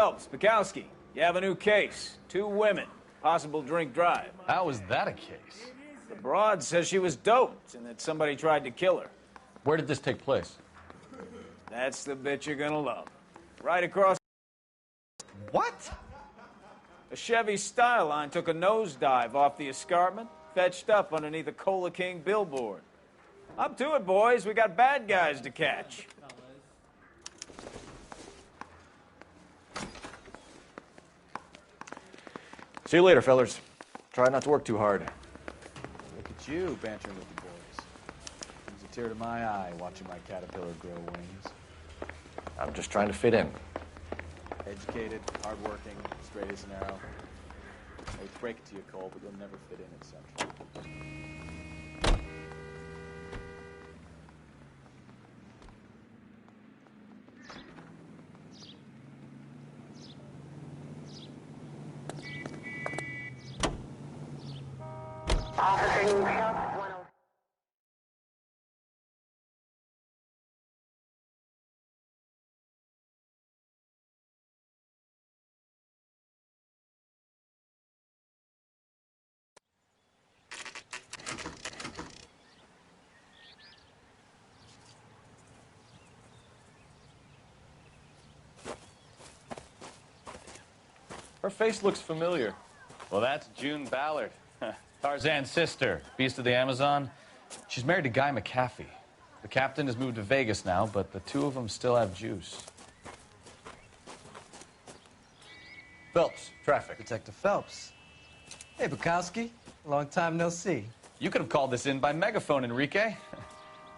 Phelps, Bukowski, you have a new case. 2 women, possible drink drive. How is that a case? The broad says she was doped and that somebody tried to kill her. Where did this take place? That's the bit you're gonna love. Right across... What? A Chevy Styline took a nosedive off the escarpment, fetched up underneath a Cola King billboard. Up to it, boys. We got bad guys to catch. See you later, fellers. Try not to work too hard. Look at you bantering with the boys. Brings a tear to my eye watching my caterpillar grow wings. I'm just trying to fit in. Educated, hardworking, straight as an arrow. I hate to break it to you, Cole, but you'll never fit in at Central. Her face looks familiar. Well, that's June Ballard, Tarzan's sister, beast of the Amazon. She's married to Guy McAfee. The captain has moved to Vegas now, but the 2 of them still have juice. Phelps, traffic. Detective Phelps. Hey, Bukowski. Long time no see. You could have called this in by megaphone, Enrique.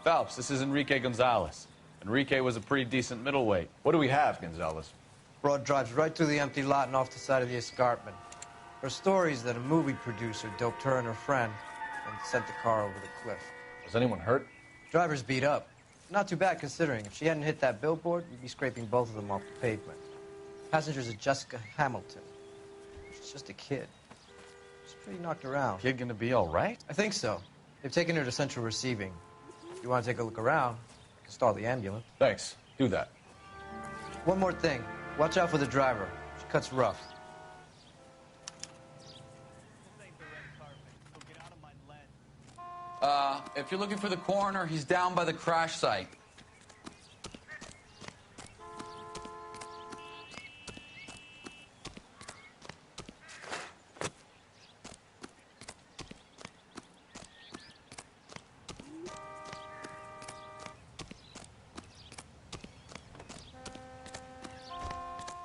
Phelps, this is Enrique Gonzalez. Enrique was a pretty decent middleweight. What do we have, Gonzalez? Broad drives right through the empty lot and off the side of the escarpment. Her story is that a movie producer doped her and her friend and sent the car over the cliff. Was anyone hurt? Driver's beat up. Not too bad considering. If she hadn't hit that billboard, we'd be scraping both of them off the pavement. Passengers are Jessica Hamilton. She's just a kid. She's pretty knocked around. Kid gonna be all right? I think so. They've taken her to central receiving. If you want to take a look around, I can stall the ambulance. Thanks. Do that. One more thing. Watch out for the driver. She cuts rough. If you're looking for the coroner, he's down by the crash site.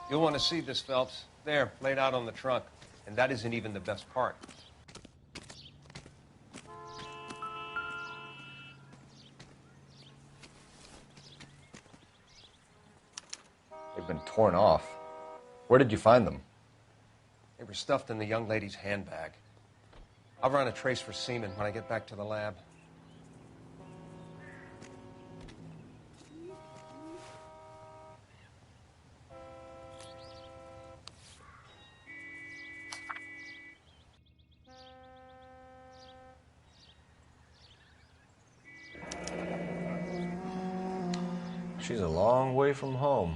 You'll want to see this, Phelps. There, laid out on the trunk. And that isn't even the best part. They've been torn off. Where did you find them? They were stuffed in the young lady's handbag. I'll run a trace for semen when I get back to the lab. She's a long way from home.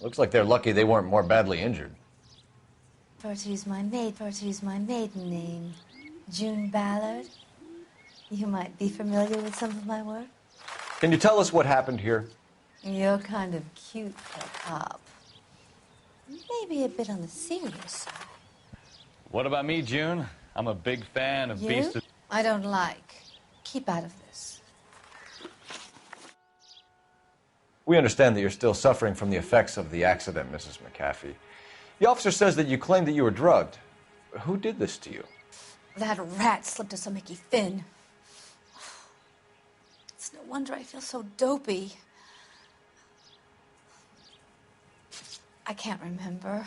Looks like they're lucky they weren't more badly injured. Bertie's my maiden name. June Ballard. You might be familiar with some of my work. Can you tell us what happened here? You're kind of cute for a cop. Maybe a bit on the serious side. What about me, June? I'm a big fan of Beast of... I don't like. Keep out of this. We understand that you're still suffering from the effects of the accident, Mrs. McAfee. The officer says that you claimed that you were drugged. Who did this to you? That rat slipped us a Mickey Finn. It's no wonder I feel so dopey. I can't remember.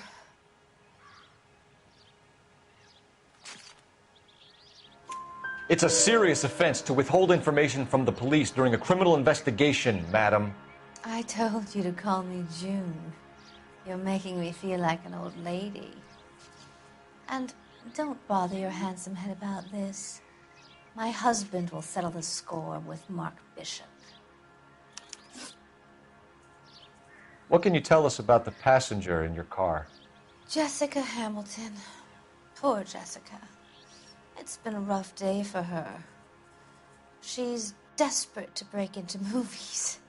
It's a serious offense to withhold information from the police during a criminal investigation, madam. I told you to call me June. You're making me feel like an old lady. And don't bother your handsome head about this. My husband will settle the score with Mark Bishop. What can you tell us about the passenger in your car? Jessica Hamilton. Poor Jessica. It's been a rough day for her. She's desperate to break into movies.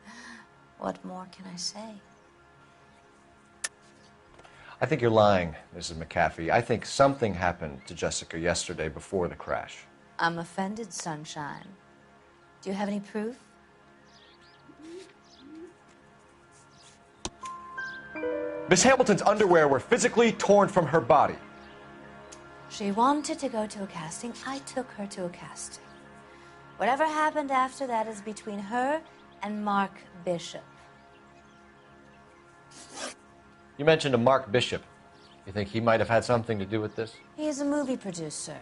What more can I say? I think you're lying, Mrs. McAfee. I think something happened to Jessica yesterday before the crash. I'm offended, Sunshine. Do you have any proof? Miss Hamilton's underwear were physically torn from her body. She wanted to go to a casting. I took her to a casting. Whatever happened after that is between her and Mark Bishop. You mentioned a Mark Bishop. You think he might have had something to do with this? He is a movie producer.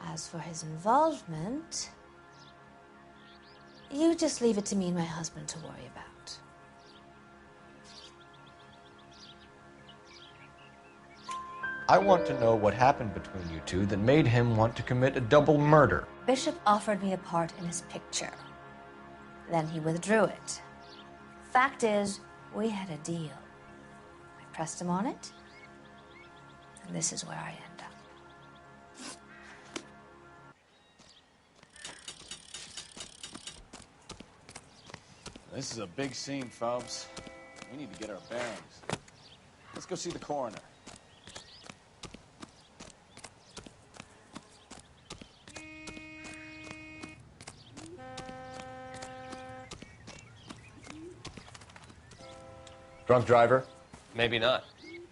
As for his involvement, you just leave it to me and my husband to worry about. I want to know what happened between you two that made him want to commit a double murder. Bishop offered me a part in his picture. Then he withdrew it. Fact is, we had a deal. I pressed him on it, and this is where I end up. This is a big scene, folks. We need to get our bearings. Let's go see the coroner. Drunk driver? Maybe not.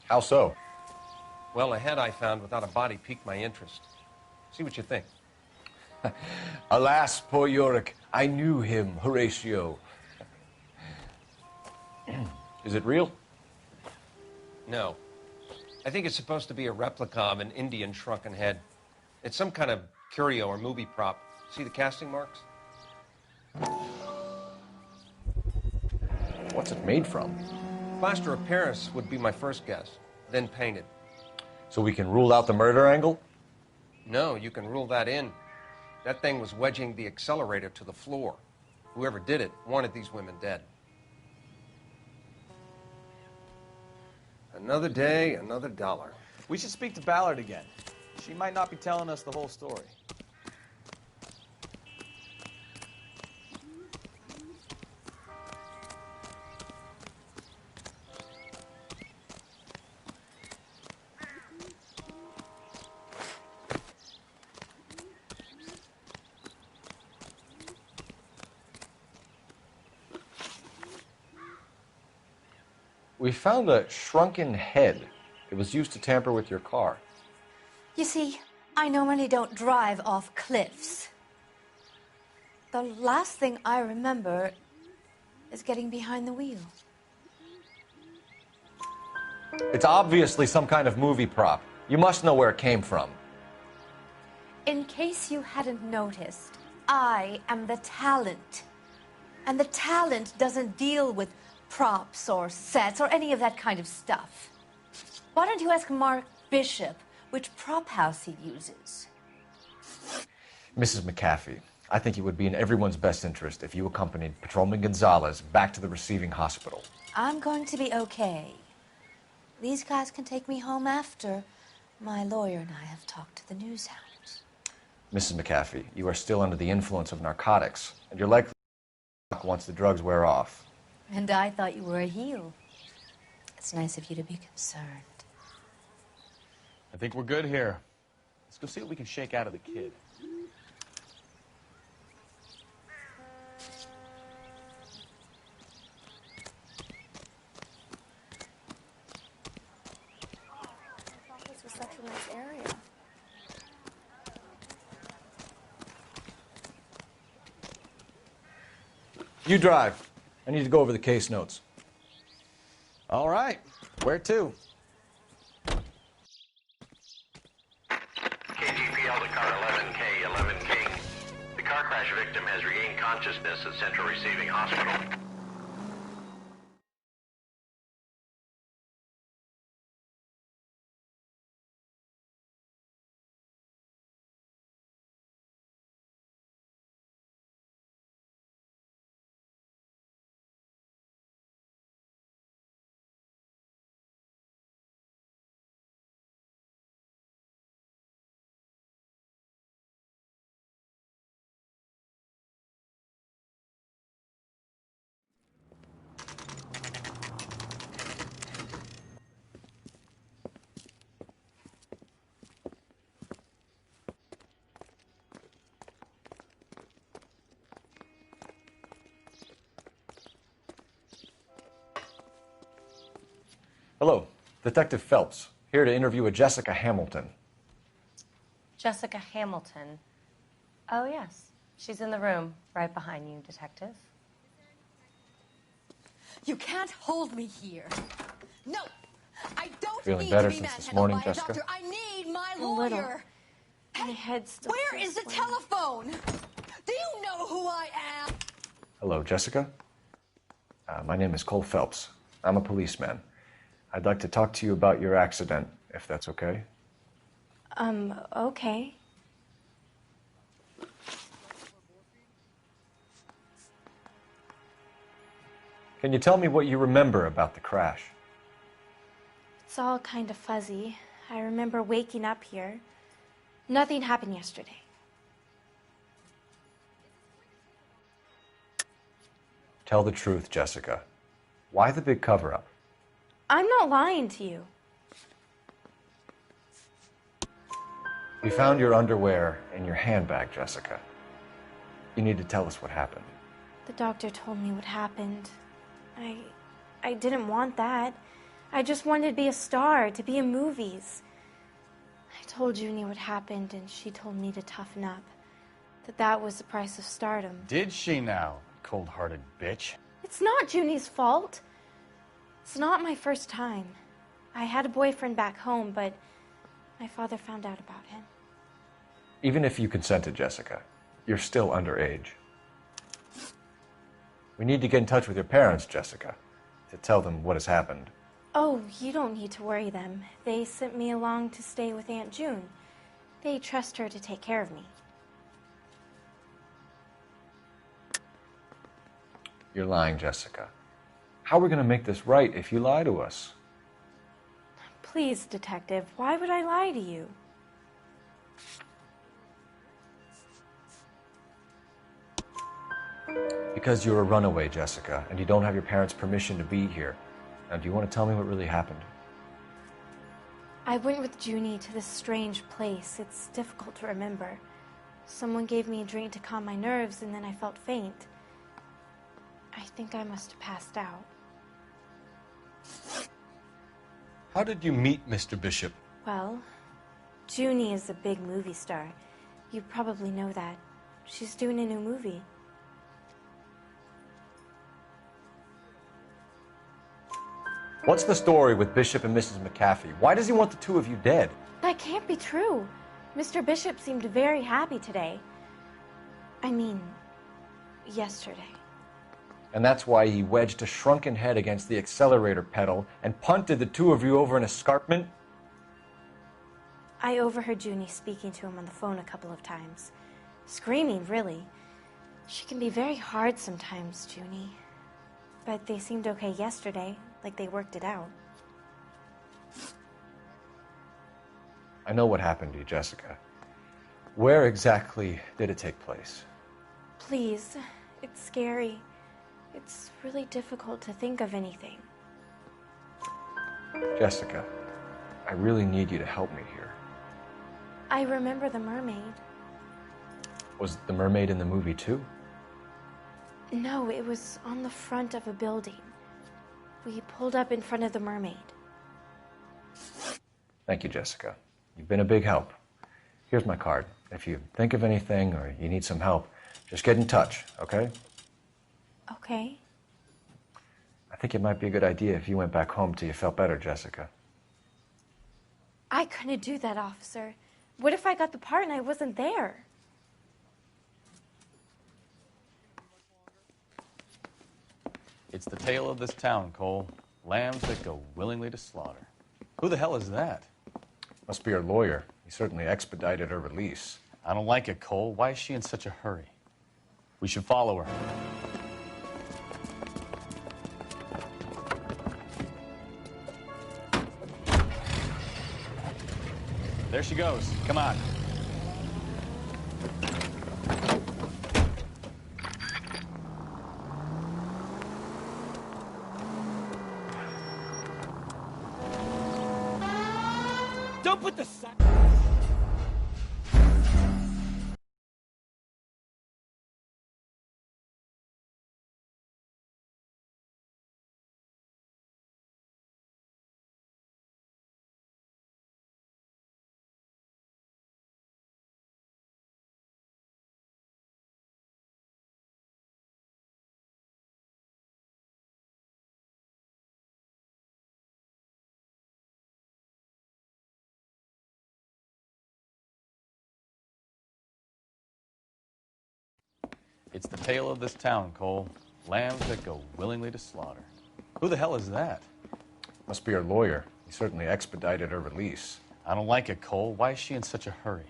How so? Well, a head I found without a body piqued my interest. See what you think. Alas, poor Yorick. I knew him, Horatio. Is it real? No. I think it's supposed to be a replica of an Indian shrunken head. It's some kind of curio or movie prop. See the casting marks? What's it made from? Plaster of Paris would be my first guess, then painted. So we can rule out the murder angle? No, you can rule that in. That thing was wedging the accelerator to the floor. Whoever did it wanted these women dead. Another day, another dollar. We should speak to Ballard again. She might not be telling us the whole story. We found a shrunken head. It was used to tamper with your car. You see, I normally don't drive off cliffs. The last thing I remember is getting behind the wheel. It's obviously some kind of movie prop. You must know where it came from. In case you hadn't noticed, I am the talent. And the talent doesn't deal with props or sets or any of that kind of stuff. Why don't you ask Mark Bishop which prop house he uses? Mrs. McAfee, I think it would be in everyone's best interest if you accompanied Patrolman Gonzalez back to the receiving hospital. I'm going to be okay. These guys can take me home after my lawyer and I have talked to the news hounds. Mrs. McAfee, you are still under the influence of narcotics, and you're likely to once the drugs wear off. And I thought you were a heel. It's nice of you to be concerned. I think we're good here. Let's go see what we can shake out of the kid. I thought this was such a nice area. You drive. I need to go over the case notes. All right. Where to? KGPL to car 11K. has regained consciousness at Central Receiving Hospital. Hello, Detective Phelps, here to interview a Jessica Hamilton. Jessica Hamilton. Oh, yes. She's in the room right behind you, Detective. You can't hold me here. No, I don't Feeling need better to be since this manhandled morning, by a Jessica? doctor. I need my A little. lawyer. My head's still Where is the swimming. telephone? Do you know who I am? Hello, Jessica. My name is Cole Phelps. I'm a policeman. I'd like to talk to you about your accident, if that's okay. Okay. Can you tell me what you remember about the crash? It's all kind of fuzzy. I remember waking up here. Nothing happened yesterday. Tell the truth, Jessica. Why the big cover-up? I'm not lying to you. We found your underwear in your handbag, Jessica. You need to tell us what happened. The doctor told me what happened. I didn't want that. I just wanted to be a star, to be in movies. I told Junie what happened, and she told me to toughen up. That was the price of stardom. Did she now, cold-hearted bitch? It's not Junie's fault. It's not my first time. I had a boyfriend back home, but my father found out about him. Even if you consented, Jessica, you're still underage. We need to get in touch with your parents, Jessica, to tell them what has happened. Oh, you don't need to worry them. They sent me along to stay with Aunt June. They trust her to take care of me. You're lying, Jessica. How are we going to make this right if you lie to us? Please, Detective, why would I lie to you? Because you're a runaway, Jessica, and you don't have your parents' permission to be here. Now, do you want to tell me what really happened? I went with Junie to this strange place. It's difficult to remember. Someone gave me a drink to calm my nerves, and then I felt faint. I think I must have passed out. How did you meet Mr. Bishop? Well, Junie is a big movie star. You probably know that. She's doing a new movie. What's the story with Bishop and Mrs. McAfee? Why does he want the two of you dead? That can't be true. Mr. Bishop seemed very happy today. I mean, yesterday. And that's why he wedged a shrunken head against the accelerator pedal and punted the two of you over an escarpment? I overheard Junie speaking to him on the phone a couple of times. Screaming, really. She can be very hard sometimes, Junie. But they seemed okay yesterday, like they worked it out. I know what happened to you, Jessica. Where exactly did it take place? Please, it's scary. It's really difficult to think of anything. Jessica, I really need you to help me here. I remember the mermaid. Was the mermaid in the movie too? No, it was on the front of a building. We pulled up in front of the mermaid. Thank you, Jessica. You've been a big help. Here's my card. If you think of anything or you need some help, just get in touch, okay? Okay. I think it might be a good idea if you went back home till you felt better, Jessica. I couldn't do that, officer. What if I got the part and I wasn't there? It's the tale of this town, Cole. Lambs that go willingly to slaughter. Who the hell is that? Must be her lawyer. He certainly expedited her release. I don't like it, Cole. Why is she in such a hurry? We should follow her. There she goes. Come on. Don't put the sign. It's the tale of this town, Cole. Lambs that go willingly to slaughter. Who the hell is that? Must be her lawyer. He certainly expedited her release. I don't like it, Cole. Why is she in such a hurry?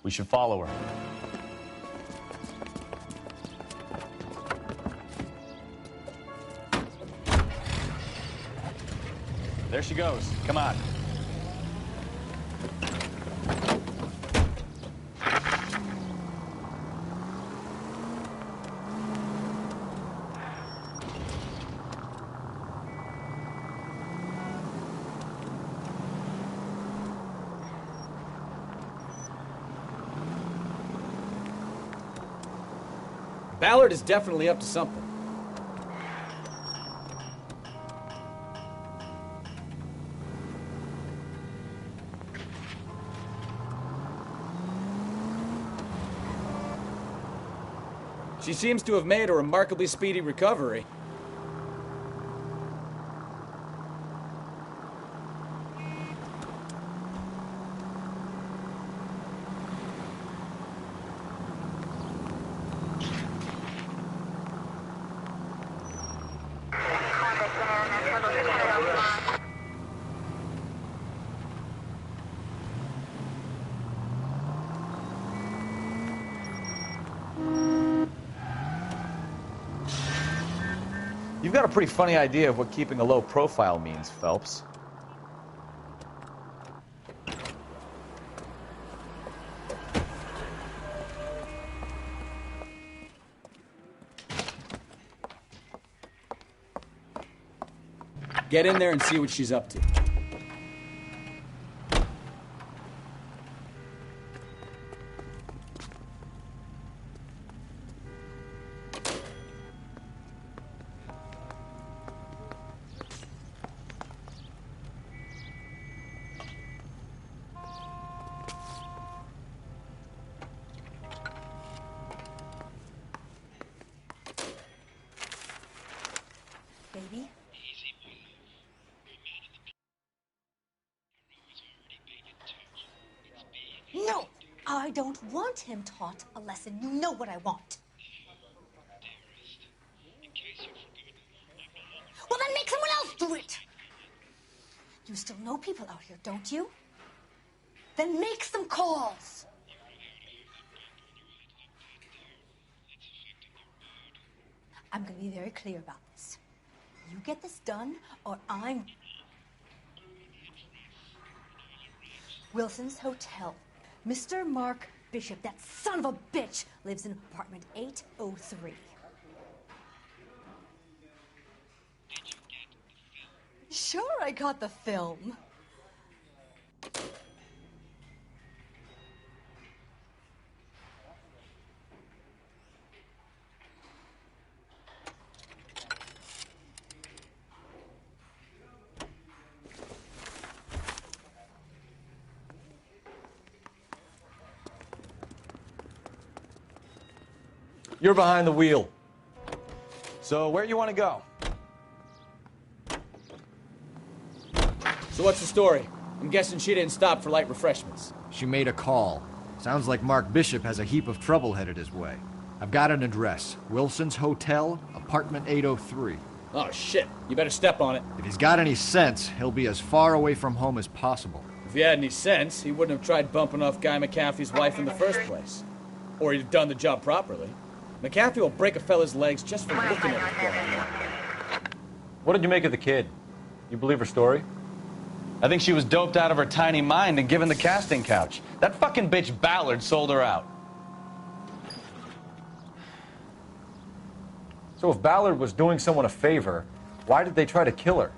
We should follow her. There she goes. Come on. Ballard is definitely up to something. She seems to have made a remarkably speedy recovery. You've got a pretty funny idea of what keeping a low profile means, Phelps. Get in there and see what she's up to. Baby? No! I don't want him taught a lesson. You know what I want. Well, then make someone else do it! You still know people out here, don't you? Then make some calls! I'm going to be very clear about this. You get this done, or I'm... Wilson's Hotel. Mr. Mark Bishop, that son of a bitch, lives in apartment 803. Sure, I got the film. You're behind the wheel. So where you want to go? So what's the story? I'm guessing she didn't stop for light refreshments. She made a call. Sounds like Mark Bishop has a heap of trouble headed his way. I've got an address. Wilson's Hotel, apartment 803. Oh, shit. You better step on it. If he's got any sense, he'll be as far away from home as possible. If he had any sense, he wouldn't have tried bumping off Guy McAfee's wife in the first place. Or he'd have done the job properly. McAfee will break a fella's legs just for looking at him. What did you make of the kid? You believe her story? I think she was doped out of her tiny mind and given the casting couch. That fucking bitch Ballard sold her out. So if Ballard was doing someone a favor, why did they try to kill her?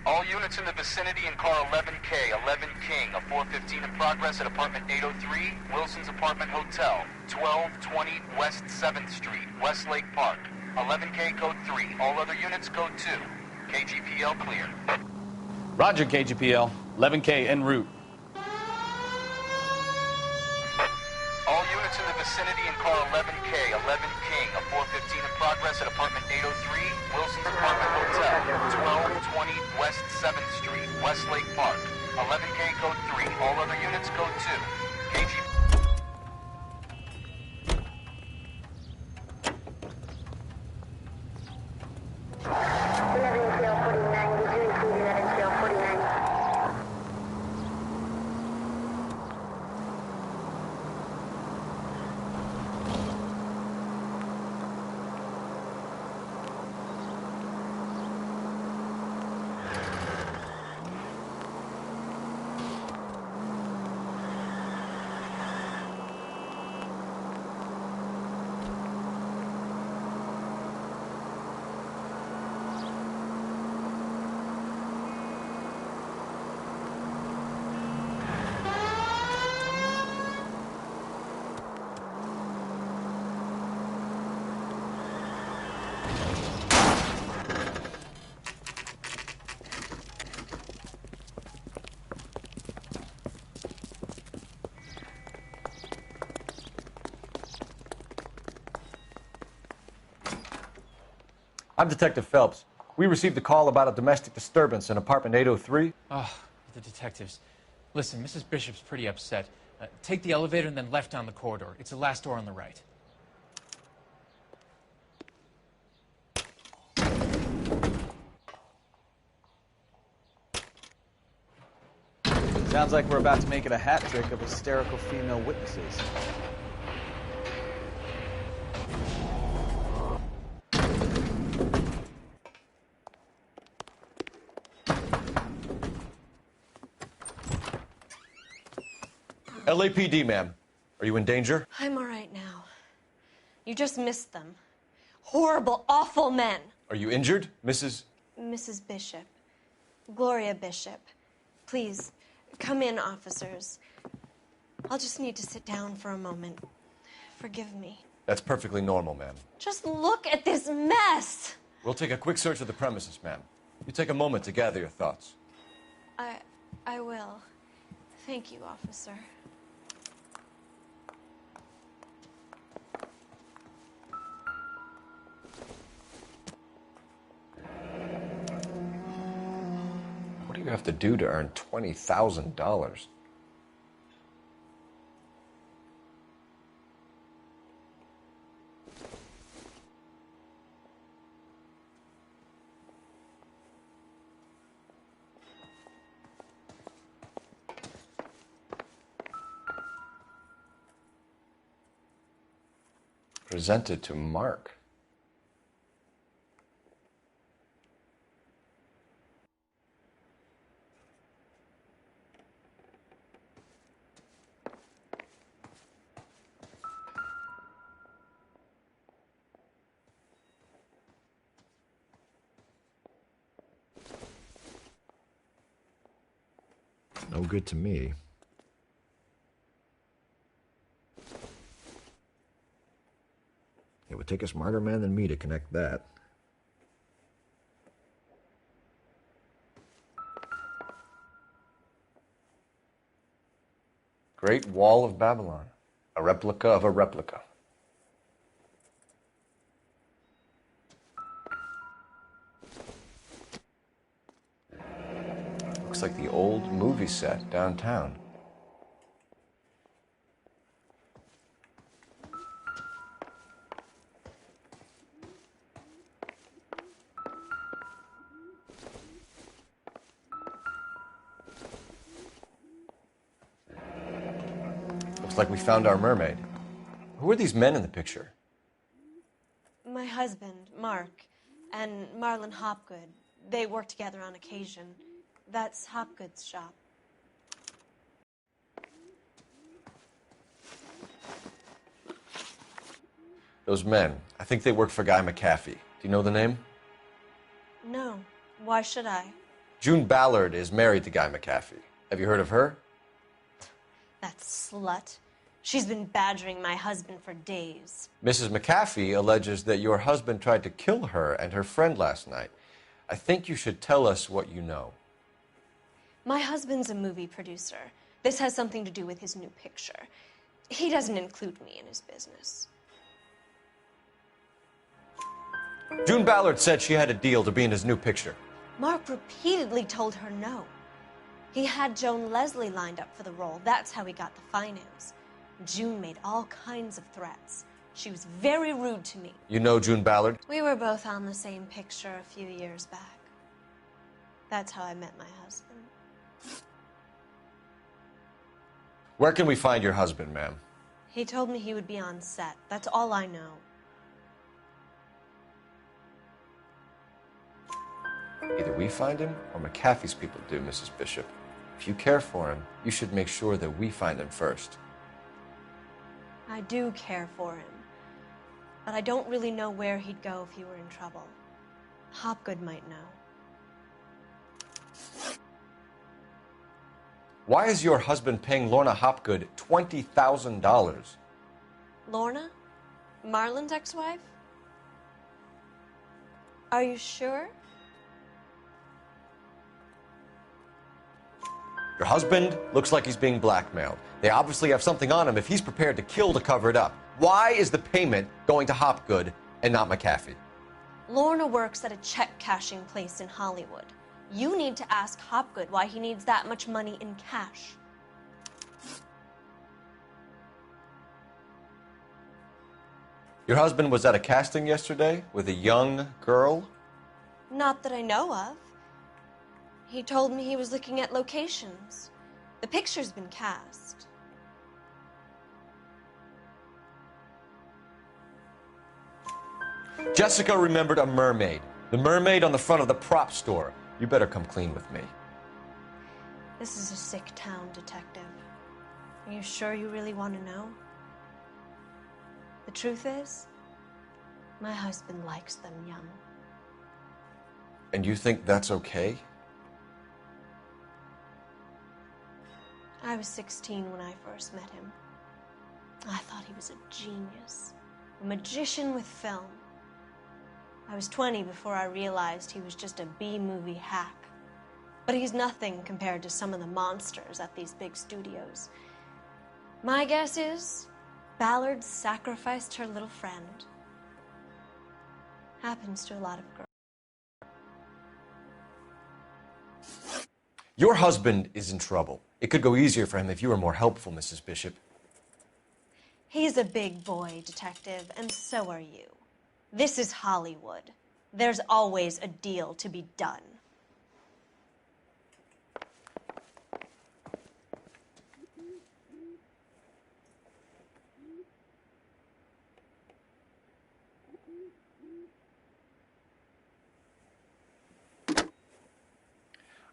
All units in the vicinity in car 11K, 11 King, a 415 in progress at apartment 803, Wilson's Apartment Hotel, 1220 West 7th Street, Westlake Park. 11K code 3, all other units code 2. KGPL clear. Roger, KGPL. 11K en route. All units in the vicinity in car 11K, 11 King, a 415 in progress at apartment 803, Wilson's Apartment Hotel, 1220 West 7th Street, Westlake Park. 11K code 3, all other units code 2. KGPL. I'm Detective Phelps. We received a call about a domestic disturbance in apartment 803. Oh, the detectives. Listen, Mrs. Bishop's pretty upset. Take the elevator and then left down the corridor. It's the last door on the right. Sounds like we're about to make it a hat trick of hysterical female witnesses. LAPD, ma'am. Are you in danger? I'm all right now. You just missed them. Horrible, awful men. Are you injured, Mrs.? Mrs. Bishop. Gloria Bishop. Please, come in, officers. I'll just need to sit down for a moment. Forgive me. That's perfectly normal, ma'am. Just look at this mess. We'll take a quick search of the premises, ma'am. You take a moment to gather your thoughts. I will. Thank you, officer. What do you have to do to earn $20,000? Presented to Mark. No good to me. It would take a smarter man than me to connect that. Great Wall of Babylon. A replica of a replica. Looks like the old movie set downtown. Looks like we found our mermaid. Who are these men in the picture? My husband, Mark, and Marlon Hopgood. They work together on occasion. That's Hopgood's shop. Those men, I think they work for Guy McAfee. Do you know the name? No. Why should I? June Ballard is married to Guy McAfee. Have you heard of her? That slut. She's been badgering my husband for days. Mrs. McAfee alleges that your husband tried to kill her and her friend last night. I think you should tell us what you know. My husband's a movie producer. This has something to do with his new picture. He doesn't include me in his business. June Ballard said she had a deal to be in his new picture. Mark repeatedly told her no. He had Joan Leslie lined up for the role. That's how he got the finance. June made all kinds of threats. She was very rude to me. You know June Ballard? We were both on the same picture a few years back. That's how I met my husband. Where can we find your husband, ma'am? He told me he would be on set. That's all I know. Either we find him or McAfee's people do, Mrs. Bishop. If you care for him, you should make sure that we find him first. I do care for him, but I don't really know where he'd go if he were in trouble. Hopgood might know. Why is your husband paying Lorna Hopgood $20,000? Lorna? Marlon's ex-wife? Are you sure? Your husband looks like he's being blackmailed. They obviously have something on him if he's prepared to kill to cover it up. Why is the payment going to Hopgood and not McAfee? Lorna works at a check-cashing place in Hollywood. You need to ask Hopgood why he needs that much money in cash. Your husband was at a casting yesterday with a young girl? Not that I know of. He told me he was looking at locations. The picture's been cast. Jessica remembered a mermaid. The mermaid on the front of the prop store. You better come clean with me. This is a sick town, Detective. Are you sure you really want to know? The truth is, my husband likes them young. And you think that's okay? I was 16 when I first met him. I thought he was a genius, a magician with film. I was 20 before I realized he was just a B-movie hack. But he's nothing compared to some of the monsters at these big studios. My guess is Ballard sacrificed her little friend. Happens to a lot of girls. Your husband is in trouble. It could go easier for him if you were more helpful, Mrs. Bishop. He's a big boy, Detective, and so are you. This is Hollywood. There's always a deal to be done.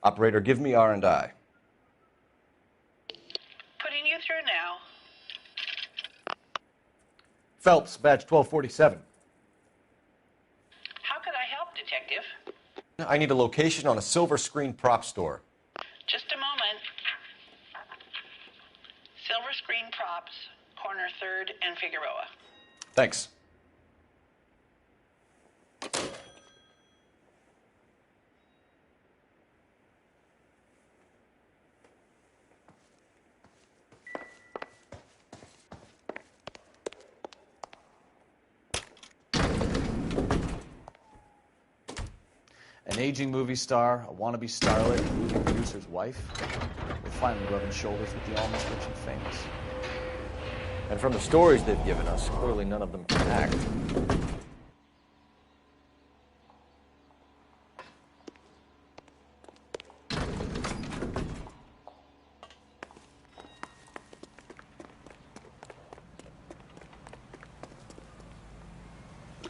Operator, give me R&I. Putting you through now. Phelps, badge 1247. How can I help, Detective? I need a location on a silver screen prop store. Just a moment. Silver Screen Props, corner 3rd and Figueroa. Thanks. An aging movie star, a wannabe starlet, a movie producer's wife. We're finally rubbing shoulders with the almost rich and famous. And from the stories they've given us, clearly none of them can act.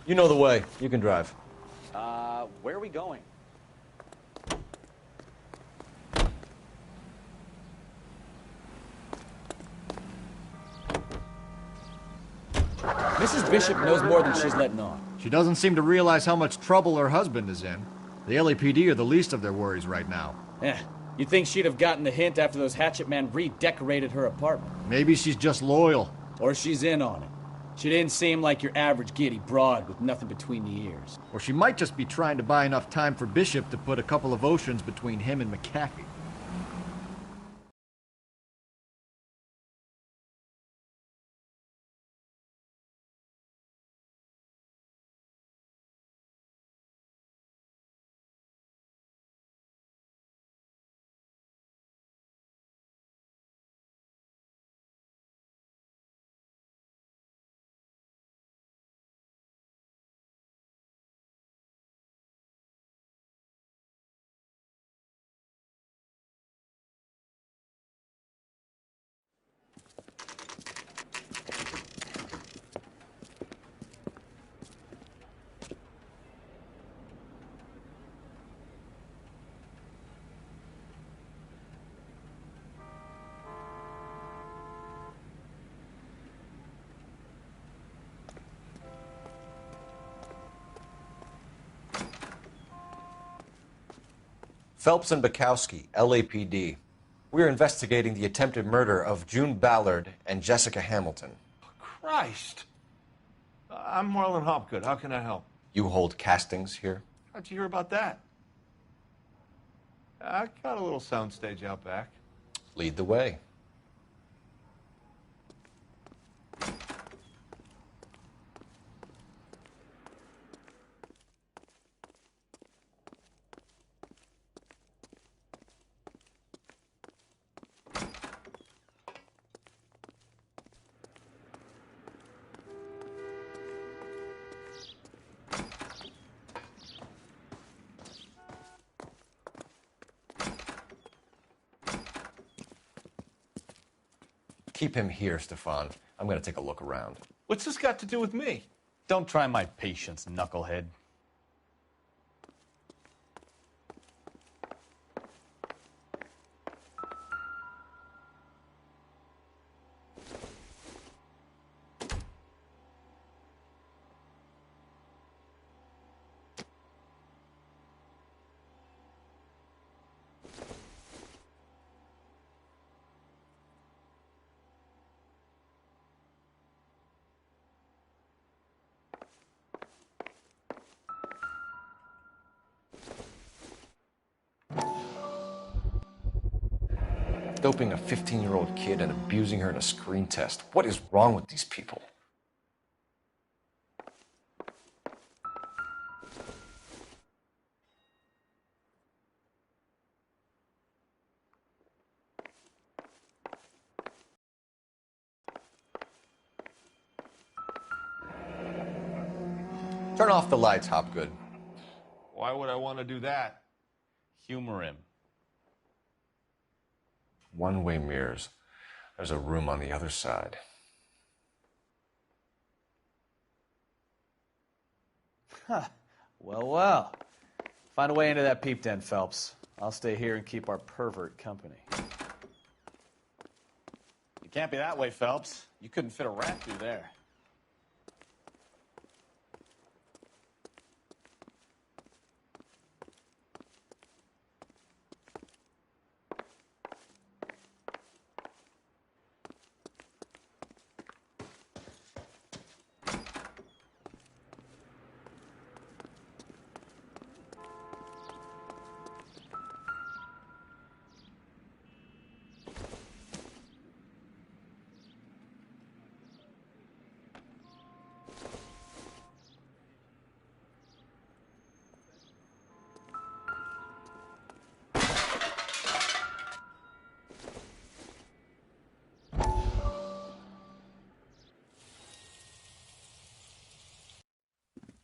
You know the way. You can drive. Where are we going? Mrs. Bishop knows more than she's letting on. She doesn't seem to realize how much trouble her husband is in. The LAPD are the least of their worries right now. You'd think she'd have gotten the hint after those hatchet men redecorated her apartment. Maybe she's just loyal. Or she's in on it. She didn't seem like your average giddy broad with nothing between the ears. Or she might just be trying to buy enough time for Bishop to put a couple of oceans between him and McAfee. Phelps and Bukowski, LAPD. We're investigating the attempted murder of June Ballard and Jessica Hamilton. Christ. I'm Marlon Hopgood. How can I help? You hold castings here? How'd you hear about that? I got a little soundstage out back. Lead the way. Keep him here, Stefan. I'm going to take a look around. What's this got to do with me? Don't try my patience, knucklehead. Doping a 15-year-old kid and abusing her in a screen test. What is wrong with these people? Turn off the lights, Hopgood. Why would I want to do that? Humor him. One-way mirrors. There's a room on the other side. Huh. Well. Find a way into that peep den, Phelps. I'll stay here and keep our pervert company. You can't be that way, Phelps. You couldn't fit a rat through there.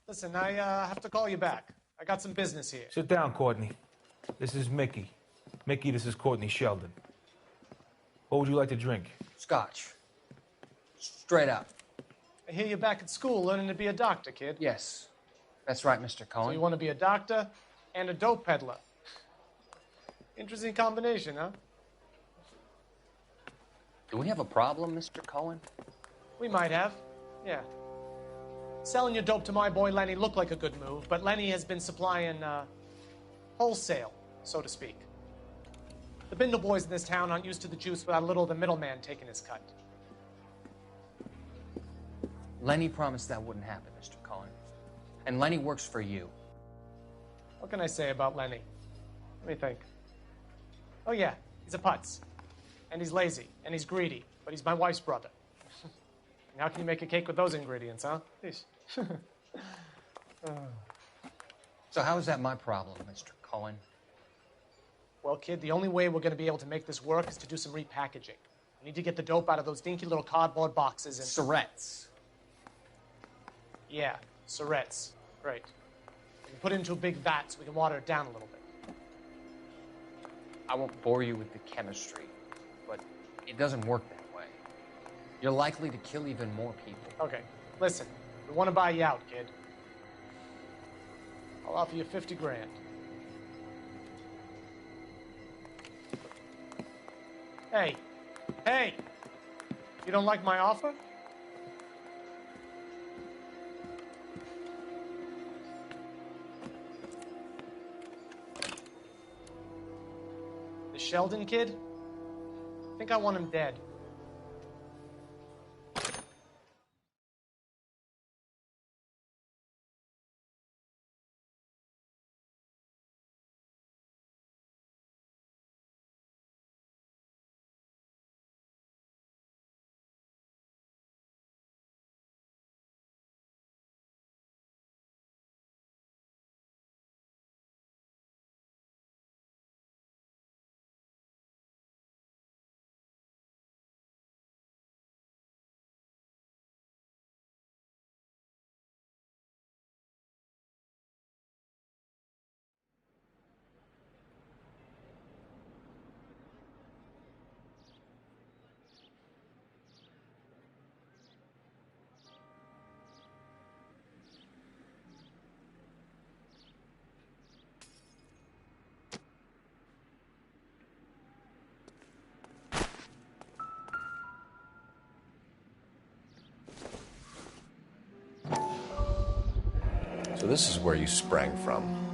Listen, I have to call you back. I got some business here. Sit down, Courtney. This is Mickey. Mickey, this is Courtney Sheldon. What would you like to drink? Scotch. Straight up. I hear you're back at school learning to be a doctor, kid. Yes, that's right, Mr. So Cohen. you want to be a doctor and a dope peddler. Interesting combination, huh? Do we have a problem, Mr. Cohen? We might have, yeah. Selling your dope to my boy Lenny looked like a good move, but Lenny has been supplying, wholesale, so to speak. The Bindle boys in this town aren't used to the juice without a little of the middleman taking his cut. Lenny promised that wouldn't happen, Mr. Cohen. And Lenny works for you. What can I say about Lenny? Let me think. Oh yeah, he's a putz. And he's lazy, and he's greedy, but he's my wife's brother. And how can you make a cake with those ingredients, huh? So how is that my problem, Mr. Cohen? Well, kid, the only way we're going to be able to make this work is to do some repackaging. We need to get the dope out of those dinky little cardboard boxes and... Surrettes. Yeah, Surrettes. Great. We can put it into a big vat so we can water it down a little bit. I won't bore you with the chemistry, but it doesn't work that way. You're likely to kill even more people. Okay, listen. We want to buy you out, kid. I'll offer you 50 grand. Hey. Hey! You don't like my offer? The Sheldon kid? I think I want him dead. So this is where you sprang from.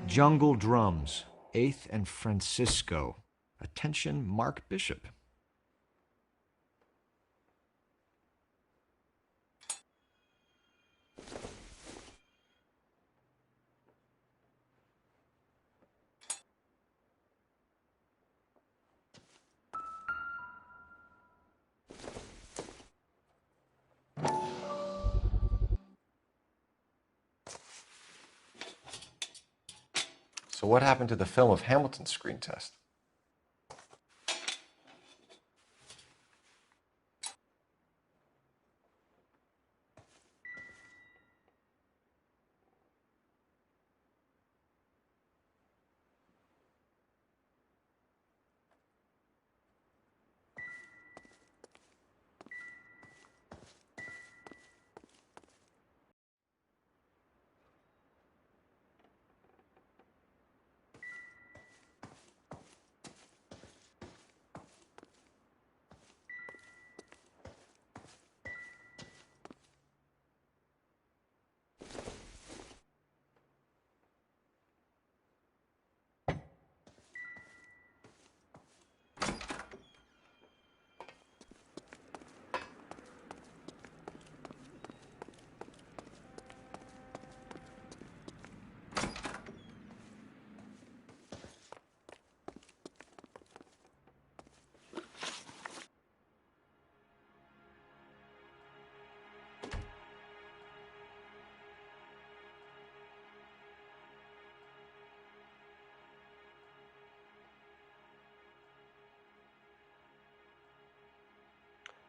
Jungle Drums, 8th and Francisco. Attention, Mark Bishop. So what happened to the film of Hamilton's screen test?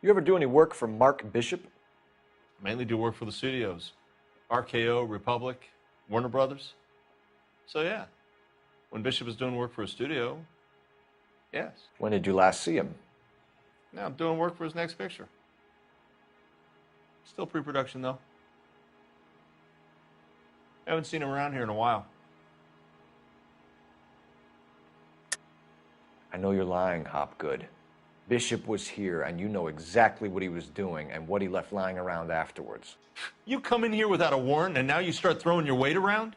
You ever do any work for Mark Bishop? Mainly do work for the studios. RKO, Republic, Warner Brothers. So yeah, when Bishop is doing work for a studio, yes. When did you last see him? Now I'm doing work for his next picture. Still pre-production though. Haven't seen him around here in a while. I know you're lying, Hopgood. Bishop was here, and you know exactly what he was doing and what he left lying around afterwards. You come in here without a warrant, and now you start throwing your weight around?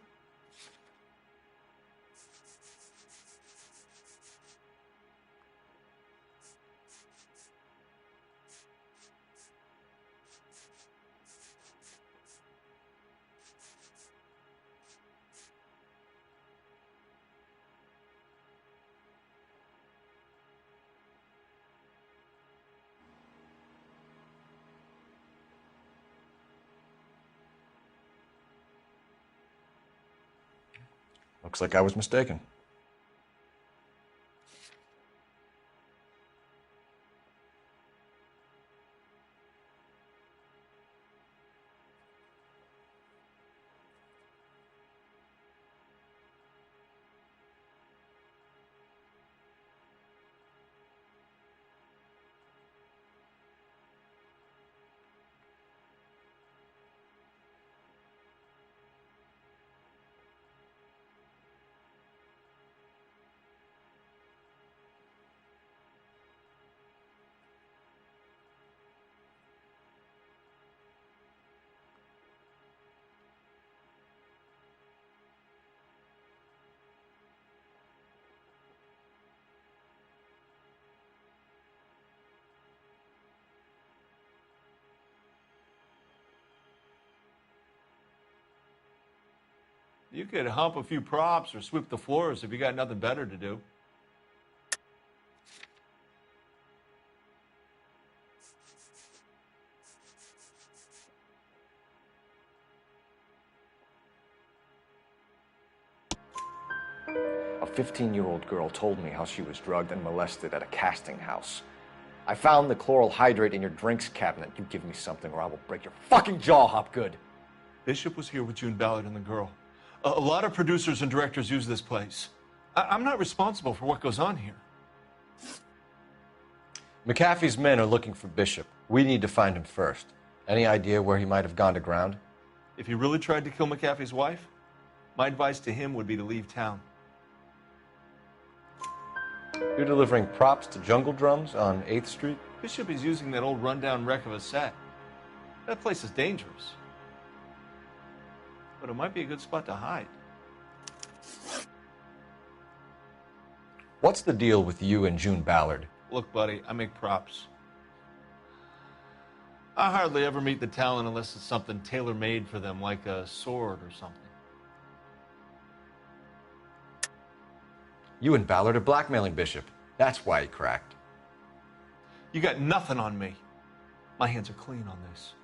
Looks like I was mistaken. You could hump a few props or sweep the floors if you got nothing better to do. A 15-year-old girl told me how she was drugged and molested at a casting house. I found the chloral hydrate in your drinks cabinet. You give me something or I will break your fucking jaw, Hopgood. Bishop was here with June Ballard and the girl. A lot of producers and directors use this place. I'm not responsible for what goes on here. McAfee's men are looking for Bishop. We need to find him first. Any idea where he might have gone to ground? If he really tried to kill McAfee's wife, my advice to him would be to leave town. You're delivering props to Jungle Drums on 8th Street? Bishop is using that old rundown wreck of a set. That place is dangerous. But it might be a good spot to hide. What's the deal with you and June Ballard? Look, buddy, I make props. I hardly ever meet the talent unless it's something tailor-made for them, like a sword or something. You and Ballard are blackmailing Bishop. That's why he cracked. You got nothing on me. My hands are clean on this.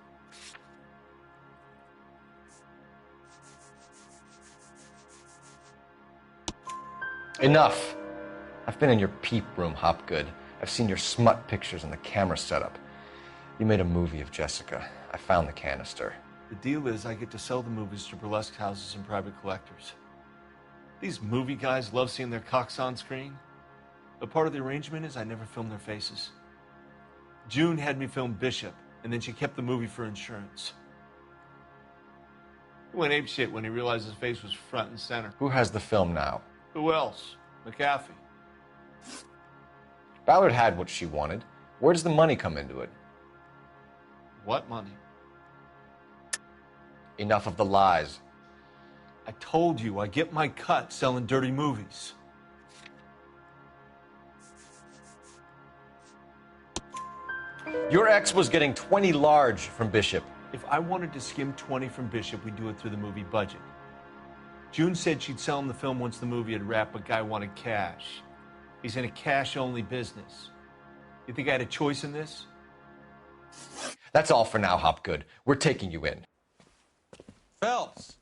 Enough. I've been in your peep room, Hopgood. I've seen your smut pictures and the camera setup. You made a movie of Jessica. I found the canister. The deal is I get to sell the movies to burlesque houses and private collectors. These movie guys love seeing their cocks on screen. But part of the arrangement is I never film their faces. June had me film Bishop, and then she kept the movie for insurance. He went apeshit when he realized his face was front and center. Who has the film now? Who else? McAfee. Ballard had what she wanted. Where does the money come into it? What money? Enough of the lies. I told you I get my cut selling dirty movies. Your ex was getting 20 large from Bishop. If I wanted to skim 20 from Bishop, we'd do it through the movie budget. June said she'd sell him the film once the movie had wrapped, but Guy wanted cash. He's in a cash-only business. You think I had a choice in this? That's all for now, Hopgood. We're taking you in. Phelps.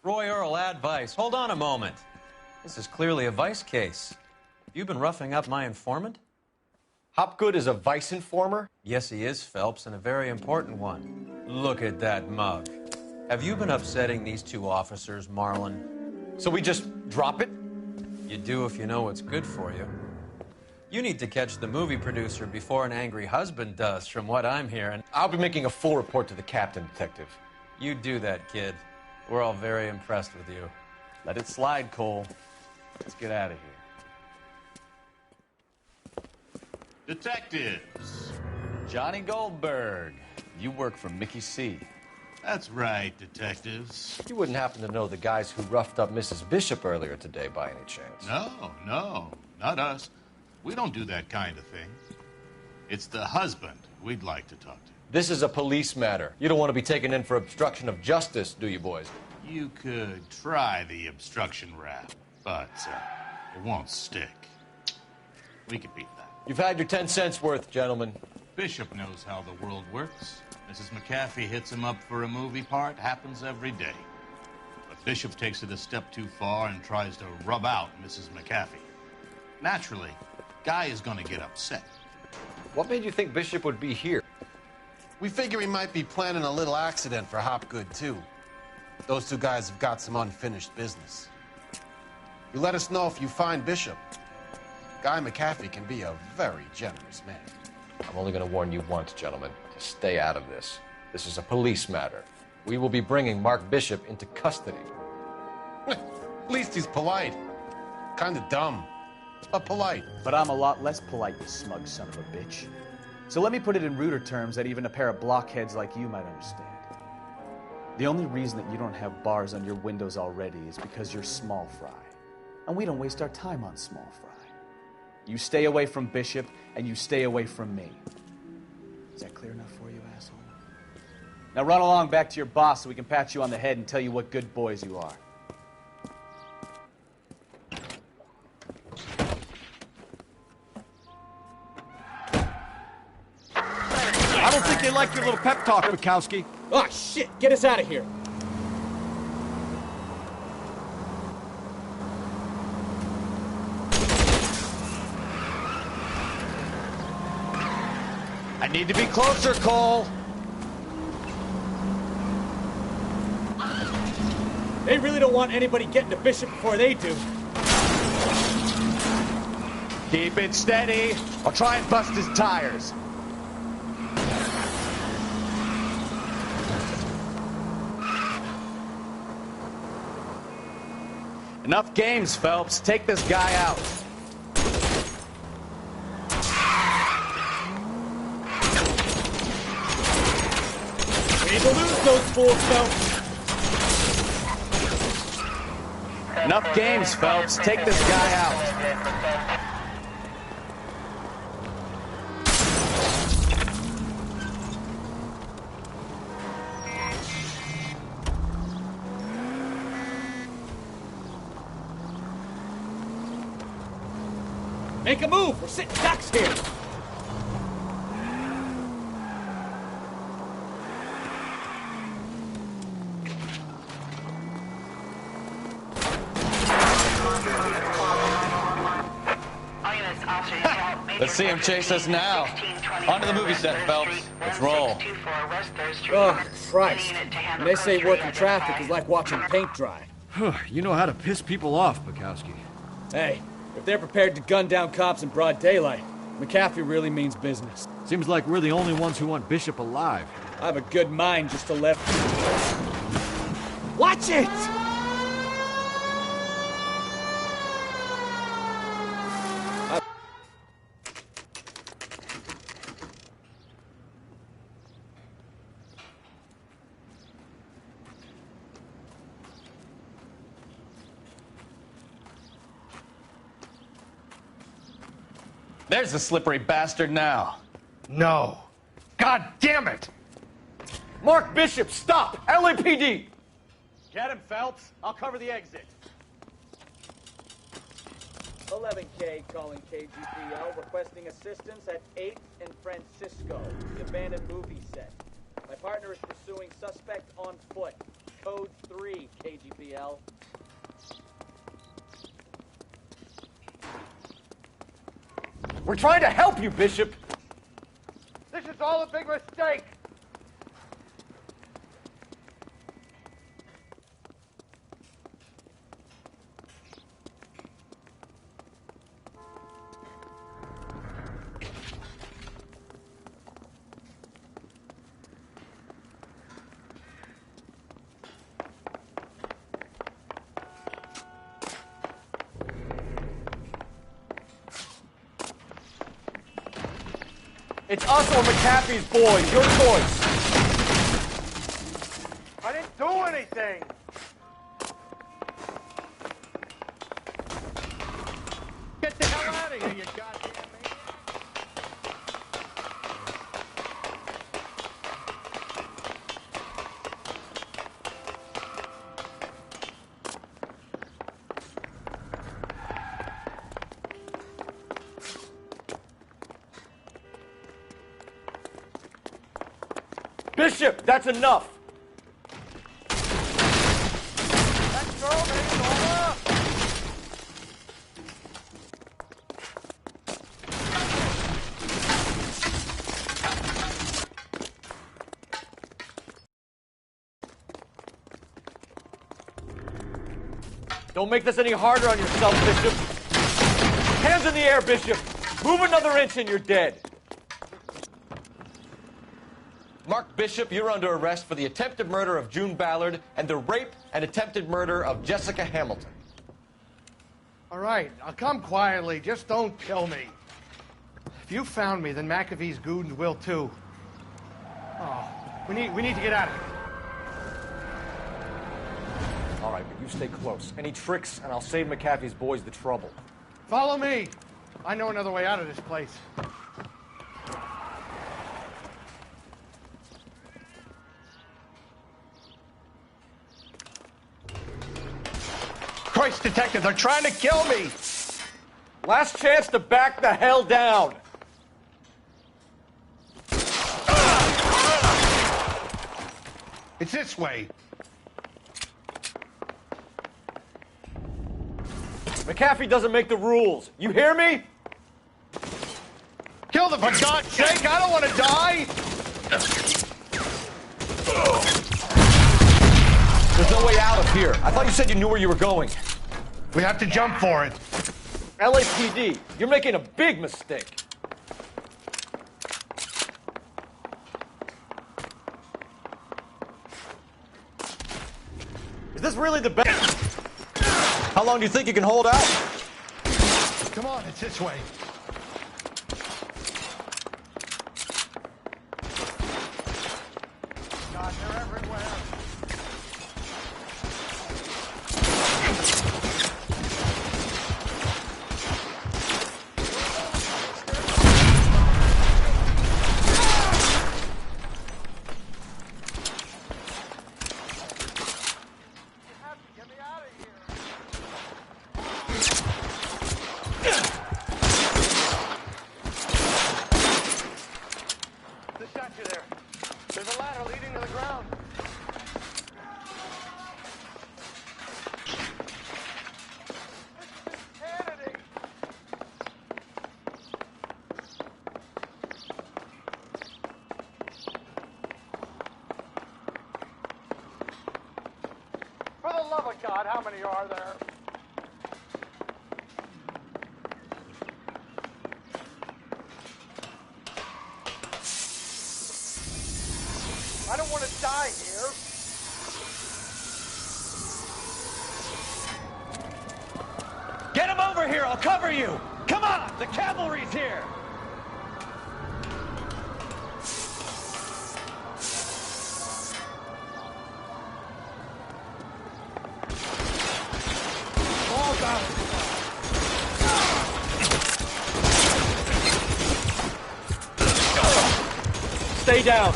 Roy Earl, advice. Hold on a moment. This is clearly a vice case. You've been roughing up my informant? Hopgood is a vice informer? Yes, he is, Phelps, and a very important one. Look at that mug. Have you been upsetting these two officers, Marlon? So we just drop it? You do if you know what's good for you. You need to catch the movie producer before an angry husband does, from what I'm hearing. I'll be making a full report to the captain, Detective. You do that, kid. We're all very impressed with you. Let it slide, Cole. Let's get out of here. Detectives. Johnny Goldberg. You work for Mickey C. That's right, detectives. You wouldn't happen to know the guys who roughed up Mrs. Bishop earlier today by any chance? No, not us. We don't do that kind of thing. It's the husband we'd like to talk to. This is a police matter. You don't want to be taken in for obstruction of justice, do you, boys? You could try the obstruction rap, but it won't stick. We could beat that. You've had your 10 cents worth, gentlemen. Bishop knows how the world works. Mrs. McAfee hits him up for a movie part. Happens every day. But Bishop takes it a step too far and tries to rub out Mrs. McAfee. Naturally, Guy is going to get upset. What made you think Bishop would be here? We figure he might be planning a little accident for Hopgood, too. Those two guys have got some unfinished business. You let us know if you find Bishop. Guy McAfee can be a very generous man. I'm only going to warn you once, gentlemen, to stay out of this. This is a police matter. We will be bringing Mark Bishop into custody. At least he's polite. Kind of dumb, but polite. But I'm a lot less polite, you smug son of a bitch. So let me put it in ruder terms that even a pair of blockheads like you might understand. The only reason that you don't have bars on your windows already is because you're small fry. And we don't waste our time on small fry. You stay away from Bishop, and you stay away from me. Is that clear enough for you, asshole? Now run along back to your boss so we can pat you on the head and tell you what good boys you are. I don't think they like your little pep talk, Bukowski. Oh, shit! Get us out of here! I need to be closer, Cole. They really don't want anybody getting to Bishop before they do. Keep it steady. I'll try and bust his tires. Enough games, Phelps. Take this guy out. We need to lose those fools, Phelps. Enough games, Phelps. Take this guy out. Make a move! We're sitting ducks here! Let's see him chase us now. Onto the movie set, Phelps. Let's roll. Oh, Christ. When they say working traffic is like watching paint dry. You know how to piss people off, Bukowski. Hey, if they're prepared to gun down cops in broad daylight, McAfee really means business. Seems like we're the only ones who want Bishop alive. I have a good mind just to let... Watch it! There's the slippery bastard now. No. God damn it! Mark Bishop, stop! LAPD! Get him, Phelps. I'll cover the exit. 11K calling KGPL, requesting assistance at 8th and Francisco, the abandoned movie set. My partner is pursuing suspect on foot. Code 3, KGPL. We're trying to help you, Bishop. This is all a big mistake. It's us or McAfee's boys. Your choice. I didn't do anything. Get the hell out of here, you goddamn man. Bishop, that's enough. Let's go, baby, Nora. Don't make this any harder on yourself, Bishop. Hands in the air, Bishop. Move another inch and you're dead. Mark Bishop, you're under arrest for the attempted murder of June Ballard and the rape and attempted murder of Jessica Hamilton. All right, I'll come quietly. Just don't kill me. If you found me, then McAfee's goons will too. Oh, we need to get out of here. All right, but you stay close. Any tricks, and I'll save McAfee's boys the trouble. Follow me. I know another way out of this place. Christ, detective, they're trying to kill me! Last chance to back the hell down! It's this way. McAfee doesn't make the rules. You hear me? Kill them, for God's sake! I don't want to die! There's no way out of here. I thought you said you knew where you were going. We have to jump for it. LAPD, you're making a big mistake. Is this really the best? How long do you think you can hold out? Come on, it's this way. God, they're everywhere. The statue there. There's a ladder leading to the ground. Insanity. For the love of God, how many are there? I don't want to die here. Get him over here! I'll cover you! Come on! The cavalry's here! Oh, God. Stay down.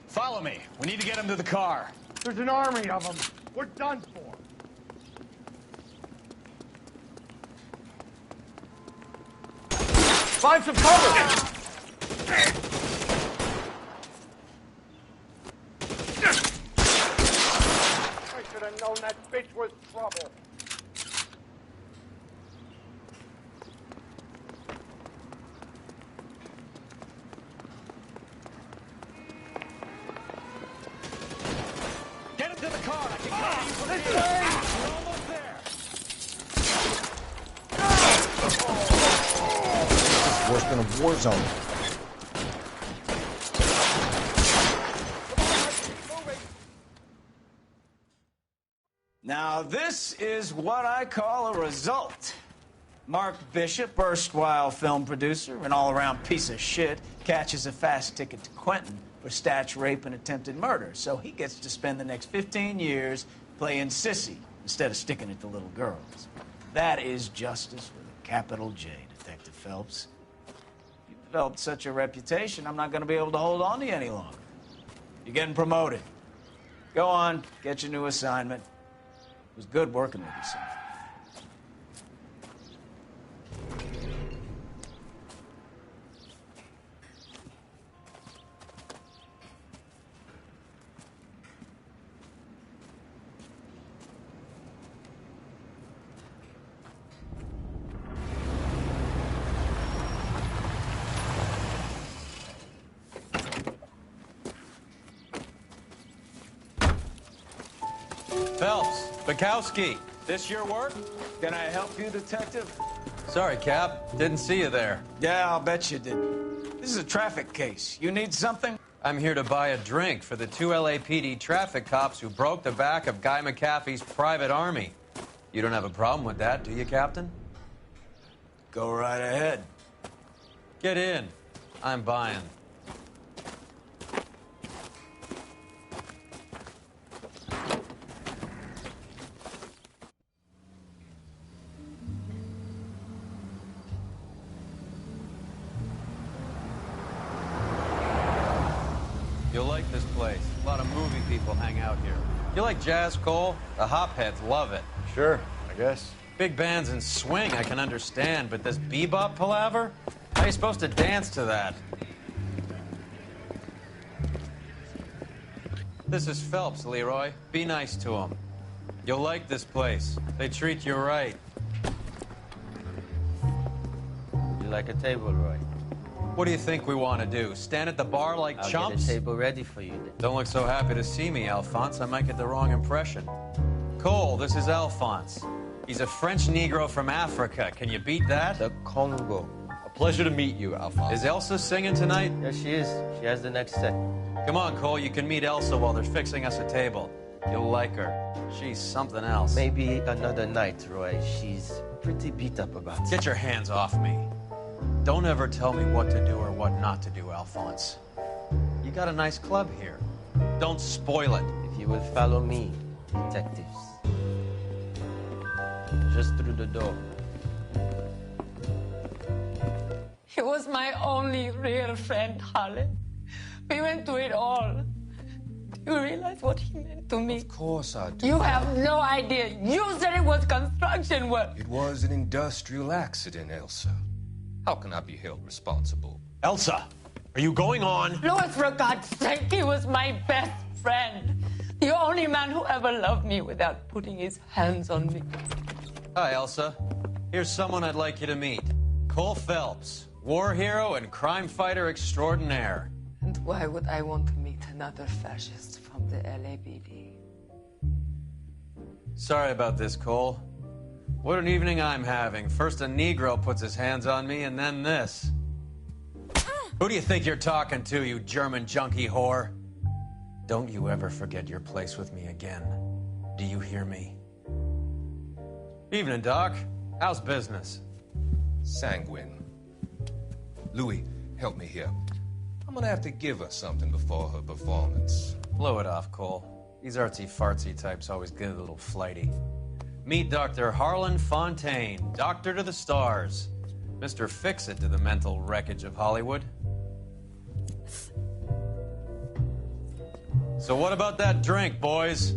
Follow me. We need to get him to the car. There's an army of them. We're done for. Find some cover! I should have known that bitch was trouble. Get into the car. I can cover you from here. We're almost there. Worse than a war zone. Now, this is what I call a result. Mark Bishop, erstwhile film producer, an all-around piece of shit, catches a fast ticket to Quentin for statch rape and attempted murder, so he gets to spend the next 15 years playing sissy instead of sticking it to little girls. That is justice with a capital J, Detective Phelps. You've developed such a reputation, I'm not going to be able to hold on to you any longer. You're getting promoted. Go on, get your new assignment. It was good working with you, son. Phelps, Bukowski. This your work? Can I help you, Detective? Sorry, Cap. Didn't see you there. Yeah, I'll bet you did. This is a traffic case. You need something? I'm here to buy a drink for the 2 LAPD traffic cops who broke the back of Guy McAfee's private army. You don't have a problem with that, do you, Captain? Go right ahead. Get in. I'm buying. You'll like this place. A lot of movie people hang out here. You like jazz, Cole? The hopheads love it. Sure, I guess. Big bands and swing I can understand, but this bebop palaver? How are you supposed to dance to that? This is Phelps, Leroy. Be nice to him. You'll like this place. They treat you right. You like a table, Roy? What do you think we want to do? Stand at the bar like I'll chumps? get a table ready for you then. Don't look so happy to see me, Alphonse. I might get the wrong impression. Cole, this is Alphonse. He's a French Negro from Africa. Can you beat that? The Congo. A pleasure to meet you, Alphonse. Is Elsa singing tonight? Yes, she is. She has the next set. Come on, Cole. You can meet Elsa while they're fixing us a table. You'll like her. She's something else. Maybe another night, Roy. She's pretty beat up about it. Get your hands off me. Don't ever tell me what to do or what not to do, Alphonse. You got a nice club here. Don't spoil it. If you will follow me, detectives. Just through the door. He was my only real friend, Harlan. We went through it all. Do you realize what he meant to me? Of course I do. You have no idea. You said it was construction work. It was an industrial accident, Elsa. How can I be held responsible? Elsa, are you going on? Louis, for God's sake, he was my best friend. The only man who ever loved me without putting his hands on me. Hi, Elsa. Here's someone I'd like you to meet. Cole Phelps, war hero and crime fighter extraordinaire. And why would I want to meet another fascist from the LAPD? Sorry about this, Cole. What an evening I'm having. First a Negro puts his hands on me, and then this. Who do you think you're talking to, you German junkie whore? Don't you ever forget your place with me again. Do you hear me? Evening, Doc. How's business? Sanguine. Louis, help me here. I'm gonna have to give her something before her performance. Blow it off, Cole. These artsy-fartsy types always get a little flighty. Meet Dr. Harlan Fontaine, doctor to the stars. Mr. Fix-It to the mental wreckage of Hollywood. So what about that drink, boys?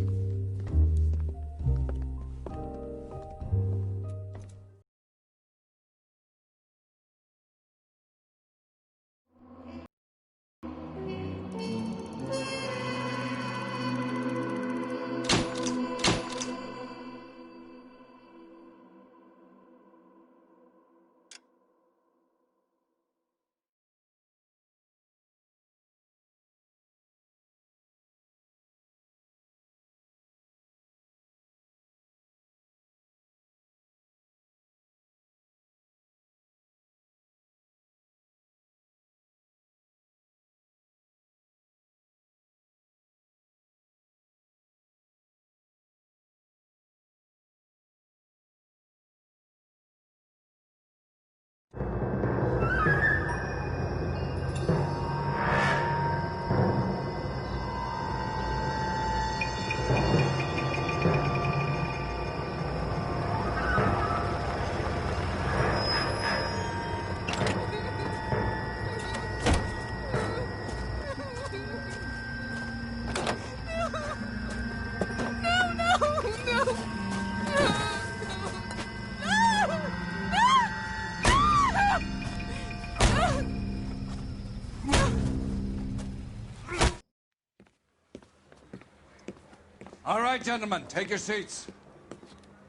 All right, gentlemen, take your seats.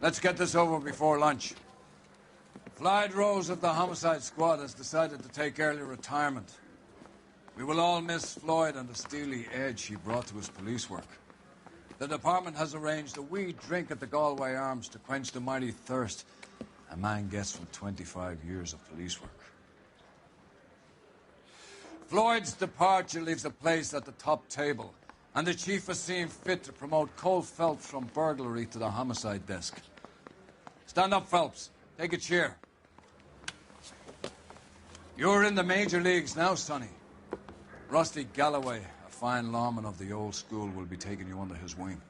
Let's get this over before lunch. Clyde Rose of the Homicide Squad has decided to take early retirement. We will all miss Floyd and the steely edge he brought to his police work. The department has arranged a wee drink at the Galway Arms to quench the mighty thirst a man gets from 25 years of police work. Floyd's departure leaves a place at the top table, and the chief has seen fit to promote Cole Phelps from burglary to the homicide desk. Stand up, Phelps. Take a chair. You're in the major leagues now, Sonny. Rusty Galloway, a fine lawman of the old school, will be taking you under his wing.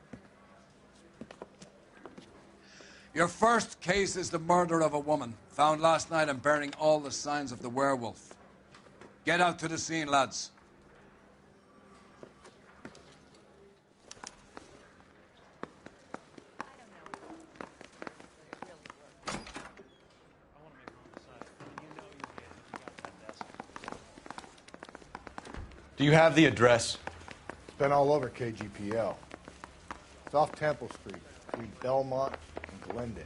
Your first case is the murder of a woman, found last night and bearing all the signs of the werewolf. Get out to the scene, lads. Do you have the address? It's been all over KGPL. It's off Temple Street, between Belmont and Glendale.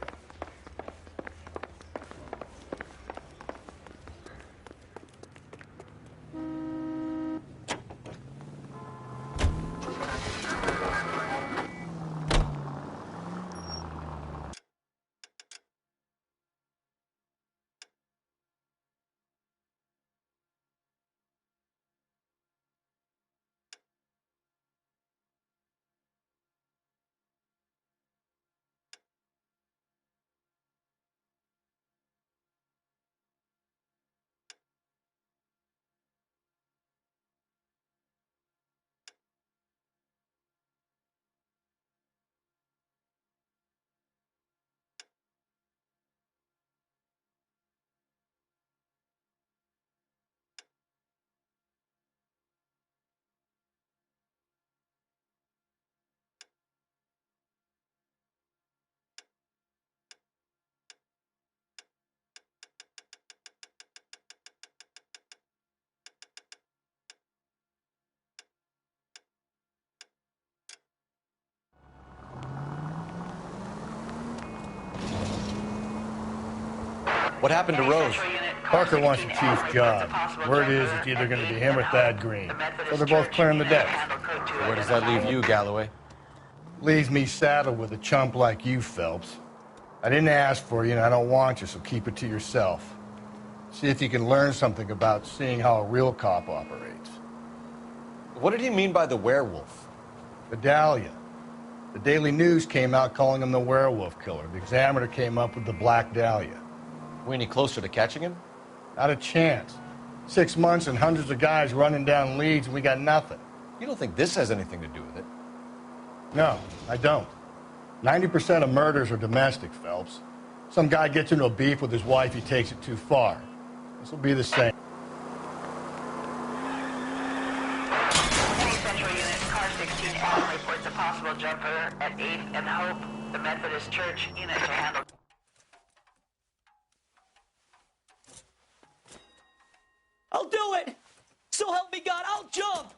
What happened to Rose? Parker wants the chief's job. Word is it's either going to be him or Thad Green. So they're both clearing the decks. So where does that leave you, Galloway? Leaves me saddled with a chump like you, Phelps. I didn't ask for you, and I don't want you, so keep it to yourself. See if you can learn something about seeing how a real cop operates. What did he mean by the werewolf? Vidalia. The Daily News came out calling him the werewolf killer. The Examiner came up with the Black Dahlia. We any closer to catching him? Not a chance. 6 months and hundreds of guys running down leads, and we got nothing. You don't think this has anything to do with it? No, I don't. 90% of murders are domestic, Phelps. Some guy gets into a beef with his wife, he takes it too far. This will be the same. Central Unit, Car 16 Allen reports a possible jumper at 8th and Hope. The Methodist Church unit to handle. I'll do it! So help me God, I'll jump!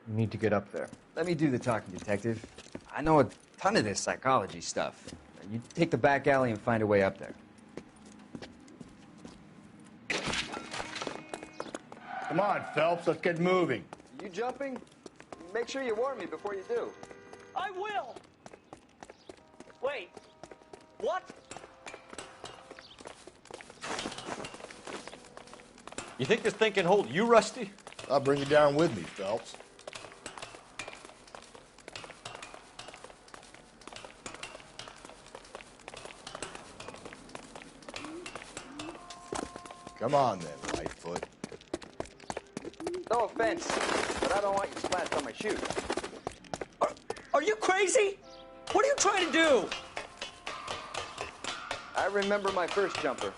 You need to get up there. Let me do the talking, Detective. I know a ton of this psychology stuff. You take the back alley and find a way up there. Come on, Phelps, let's get moving. You jumping? Make sure you warn me before you do. I will! Wait, what? You think this thing can hold you, Rusty? I'll bring you down with me, Phelps. Come on then, Lightfoot. No offense, but I don't want you splashed on my shoes. Are you crazy? What are you trying to do? I remember my first jumper.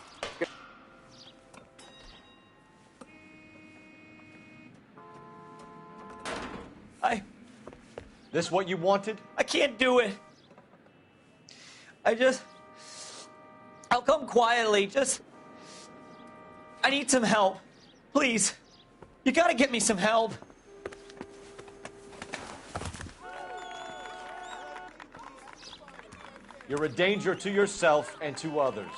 This what you wanted? I can't do it. I'll come quietly, I need some help. Please. You gotta get me some help. You're a danger to yourself and to others.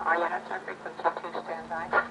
Are you at frequency 2 standby?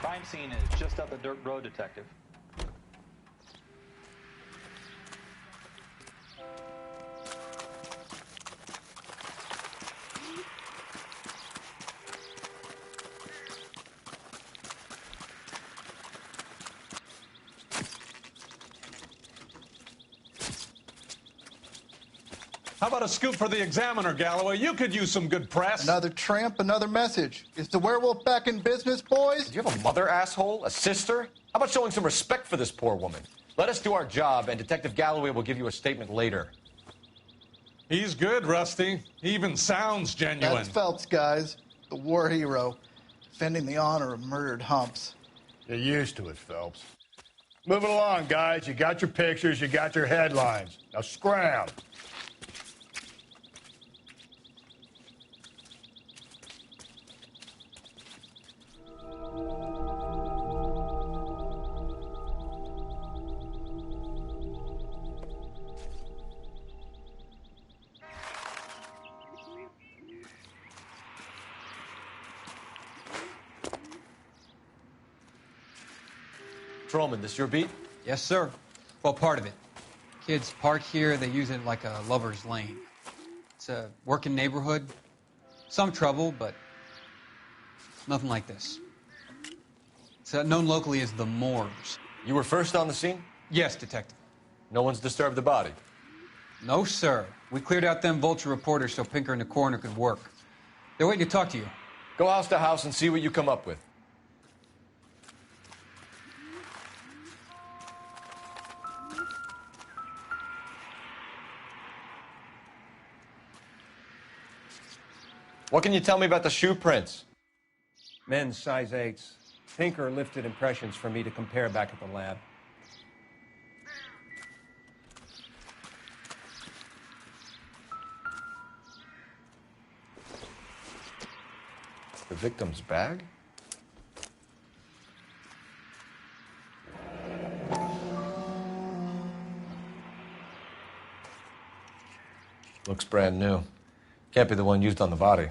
Crime scene is just up the dirt road, Detective. How about a scoop for the Examiner, Galloway? You could use some good press. Another tramp, another message. Is the werewolf back in business, boys? Do you have a mother, asshole? A sister? How about showing some respect for this poor woman? Let us do our job, and Detective Galloway will give you a statement later. He's good, Rusty. He even sounds genuine. That's Phelps, guys. The war hero. Defending the honor of murdered humps. Get used to it, Phelps. Move it along, guys. You got your pictures, you got your headlines. Now scram. Patrolman, this your beat? Yes, sir. Well, part of it. Kids park here, they use it like a lover's lane. It's a working neighborhood. Some trouble, but nothing like this. It's known locally as the Moors. You were first on the scene? Yes, Detective. No one's disturbed the body? No, sir. We cleared out them vulture reporters so Pinker and the coroner could work. They're waiting to talk to you. Go house to house and see what you come up with. What can you tell me about the shoe prints? Men's size 8s. Pinker lifted impressions for me to compare back at the lab. The victim's bag? Looks brand new. Can't be the one used on the body.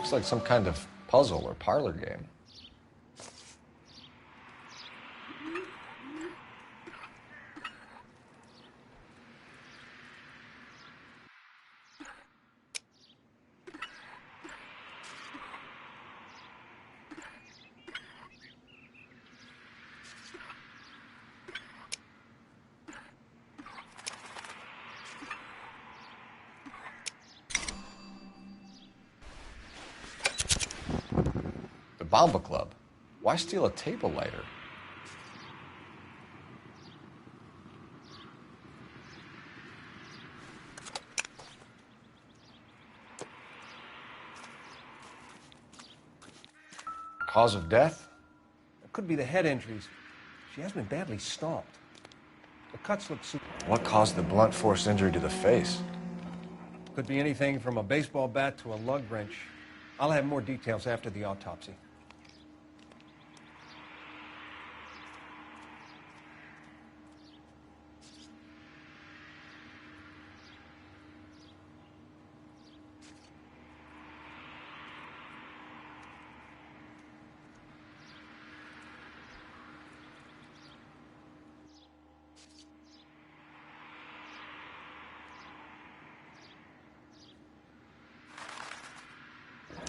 Looks like some kind of puzzle or parlor game. Bomba Club. Why steal a table lighter? Cause of death? It could be the head injuries. She has been badly stalked. The cuts look super. What caused the blunt force injury to the face? Could be anything from a baseball bat to a lug wrench. I'll have more details after the autopsy.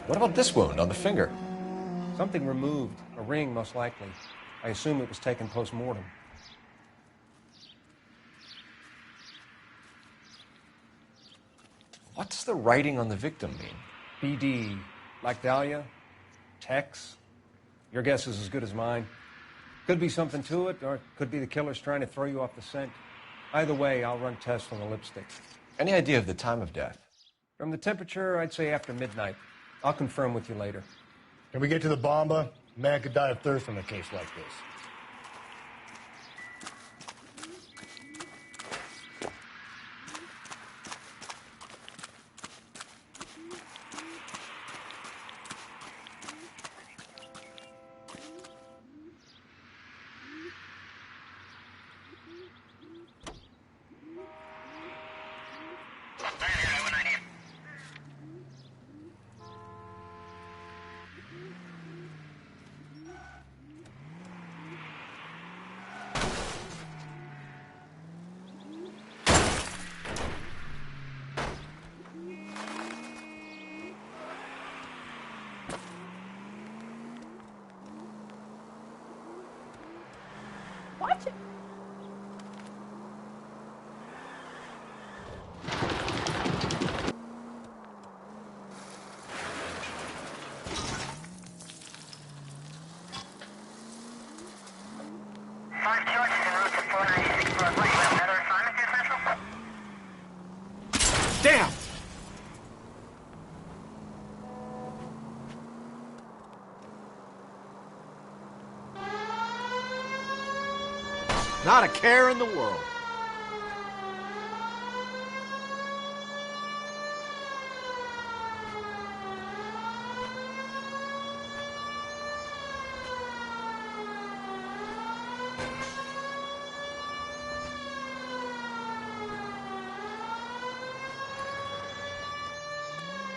What about this wound on the finger? Something removed. A ring, most likely. I assume it was taken post-mortem. What does the writing on the victim mean? BD. Like Dahlia? Tex? Your guess is as good as mine. Could be something to it, or it could be the killer's trying to throw you off the scent. Either way, I'll run tests on the lipstick. Any idea of the time of death? From the temperature, I'd say after midnight. I'll confirm with you later. Can we get to the bomba? A man could die of thirst in a case like this. Watch it. Damn! Not a care in the world.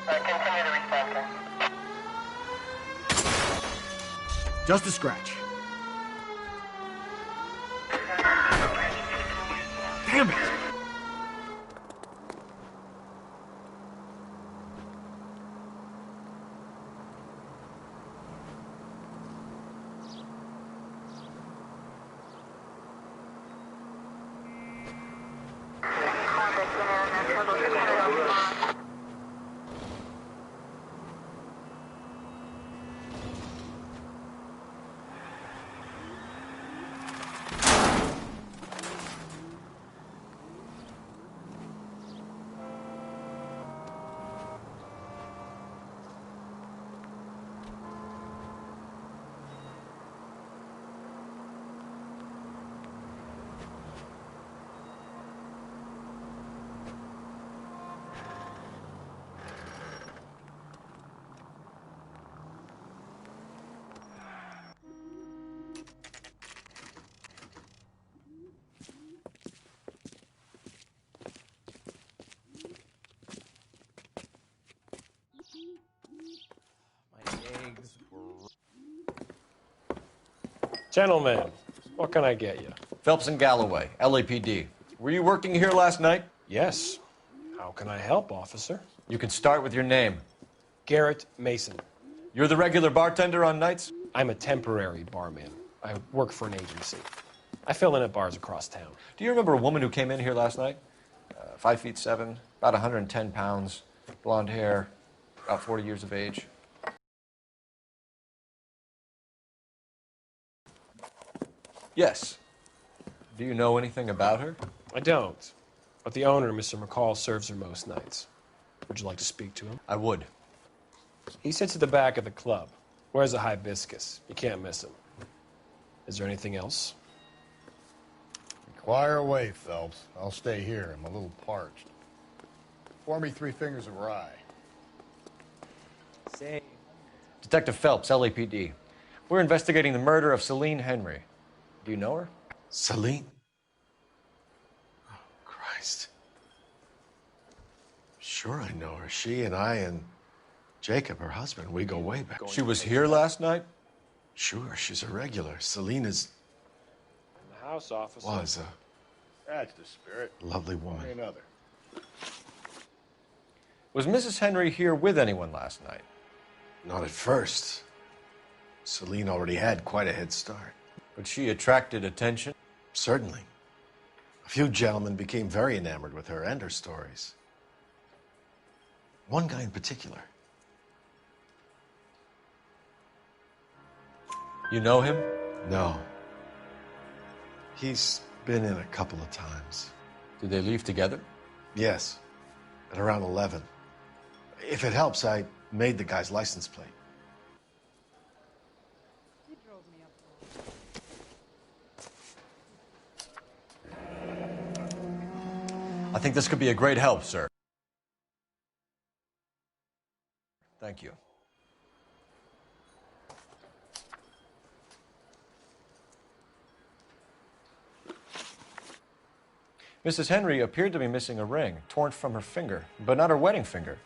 Continue to respond. Just a scratch. Damn it! Gentlemen, what can I get you? Phelps and Galloway, LAPD. Were you working here last night? Yes. How can I help, officer? You can start with your name. Garrett Mason. You're the regular bartender on nights? I'm a temporary barman. I work for an agency. I fill in at bars across town. Do you remember a woman who came in here last night? 5'7", about 110 pounds, blonde hair, about 40 years of age. Yes. Do you know anything about her? I don't. But the owner, Mr. McCall, serves her most nights. Would you like to speak to him? I would. He sits at the back of the club. Wears a hibiscus. You can't miss him. Is there anything else? Inquire away, Phelps. I'll stay here. I'm a little parched. Pour me 3 fingers of rye. Say. Detective Phelps, LAPD. We're investigating the murder of Celine Henry. Do you know her? Celine? Oh, Christ. Sure I know her. She and I and Jacob, her husband, we go way back. She was here last night? Sure, she's a regular. Celine is... In the house, officer. Was a That's the spirit. lovely woman. Another. Was Mrs. Henry here with anyone last night? Not at first. Celine already had quite a head start. But she attracted attention? Certainly. A few gentlemen became very enamored with her and her stories. One guy in particular. You know him? No. He's been in a couple of times. Did they leave together? Yes. At around 11. If it helps, I made the guy's license plate. I think this could be a great help, sir. Thank you. Mrs. Henry appeared to be missing a ring, torn from her finger, but not her wedding finger.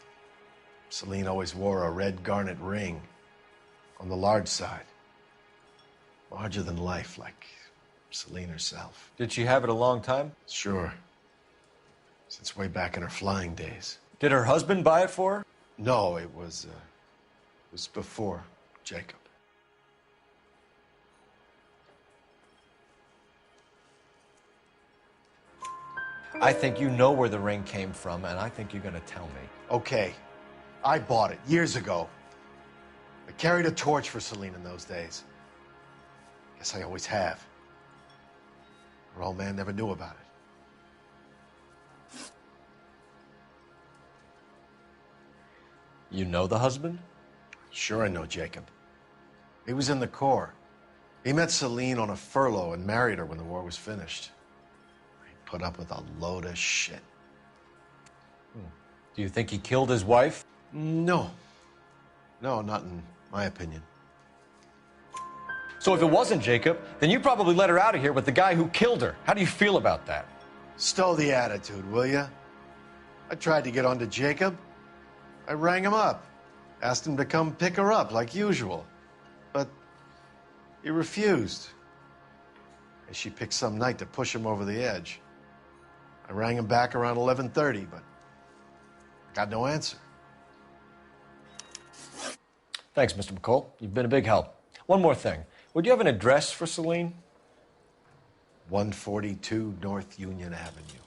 Celine always wore a red garnet ring on the large side. Larger than life, like Celine herself. Did she have it a long time? Sure. Since way back in her flying days. Did her husband buy it for her? No, it was before Jacob. I think you know where the ring came from, and I think you're going to tell me. Okay. I bought it years ago. I carried a torch for Celine in those days. Guess I always have. Her old man never knew about it. You know the husband? Sure I know Jacob. He was in the Corps. He met Celine on a furlough and married her when the war was finished. He put up with a load of shit. Do you think he killed his wife? No. No, not in my opinion. So if it wasn't Jacob, then you probably let her out of here with the guy who killed her. How do you feel about that? Stow the attitude, will ya? I tried to get onto Jacob. I rang him up. Asked him to come pick her up, like usual. But he refused. And she picked some night to push him over the edge. I rang him back around 11:30, but I got no answer. Thanks, Mr. McCall. You've been a big help. One more thing. Would you have an address for Celine? 142 North Union Avenue.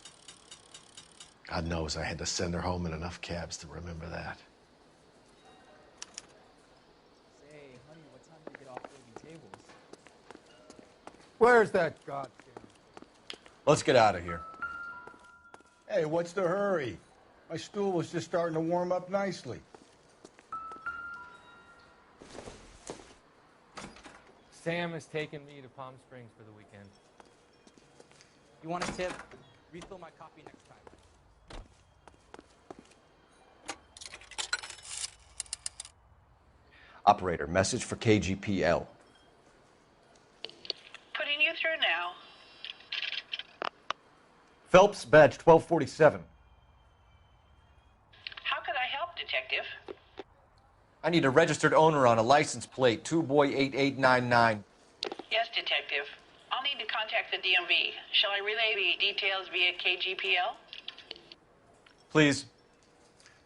God knows I had to send her home in enough cabs to remember that. Say, honey, what time do you get off waiting tables? Where's that goddamn... Let's get out of here. Hey, what's the hurry? My stool was just starting to warm up nicely. Sam has taken me to Palm Springs for the weekend. You want a tip? Refill my coffee next time. Operator, message for KGPL. Putting you through now. Phelps, badge 1247. How could I help, Detective? I need a registered owner on a license plate, 2boy8899. Yes, Detective. I'll need to contact the DMV. Shall I relay the details via KGPL? Please.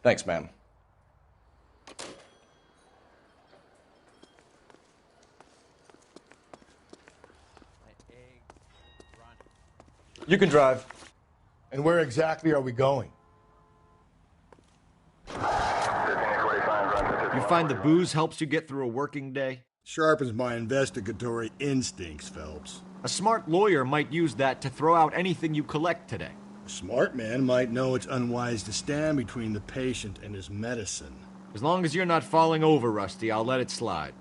Thanks, ma'am. You can drive. And where exactly are we going? You find the booze helps you get through a working day? Sharpens my investigatory instincts, Phelps. A smart lawyer might use that to throw out anything you collect today. A smart man might know it's unwise to stand between the patient and his medicine. As long as you're not falling over, Rusty, I'll let it slide.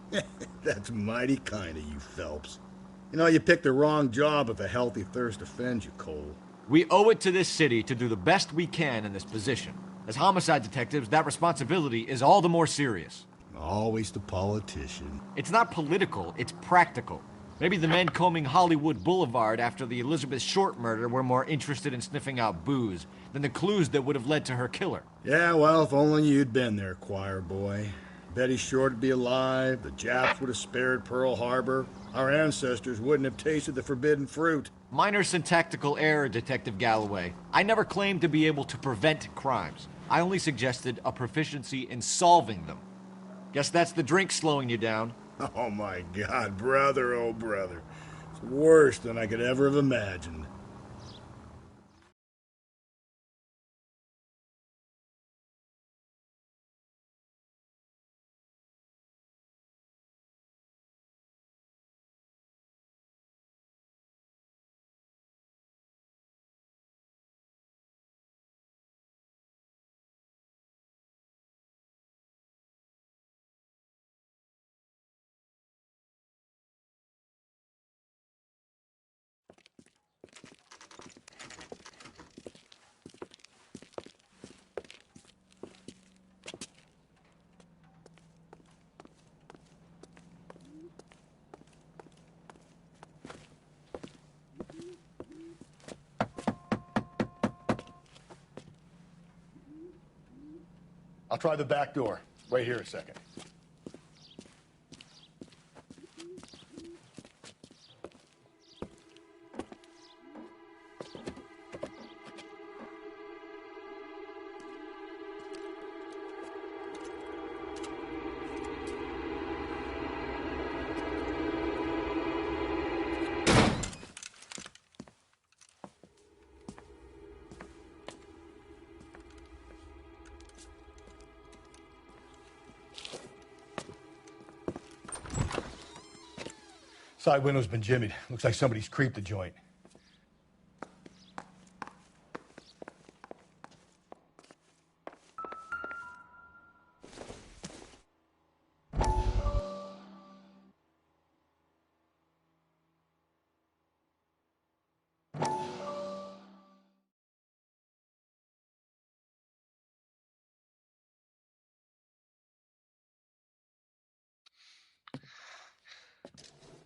That's mighty kind of you, Phelps. You know, you picked the wrong job if a healthy thirst offends you, Cole. We owe it to this city to do the best we can in this position. As homicide detectives, that responsibility is all the more serious. Always the politician. It's not political, it's practical. Maybe the men combing Hollywood Boulevard after the Elizabeth Short murder were more interested in sniffing out booze than the clues that would have led to her killer. Yeah, well, if only you'd been there, choir boy. Betty Short would be alive, the Japs would have spared Pearl Harbor, our ancestors wouldn't have tasted the forbidden fruit. Minor syntactical error, Detective Galloway. I never claimed to be able to prevent crimes. I only suggested a proficiency in solving them. Guess that's the drink slowing you down. Oh my God, brother, oh brother. It's worse than I could ever have imagined. I'll try the back door. Wait here a second. Side window's been jimmied. Looks like somebody's creeped the joint.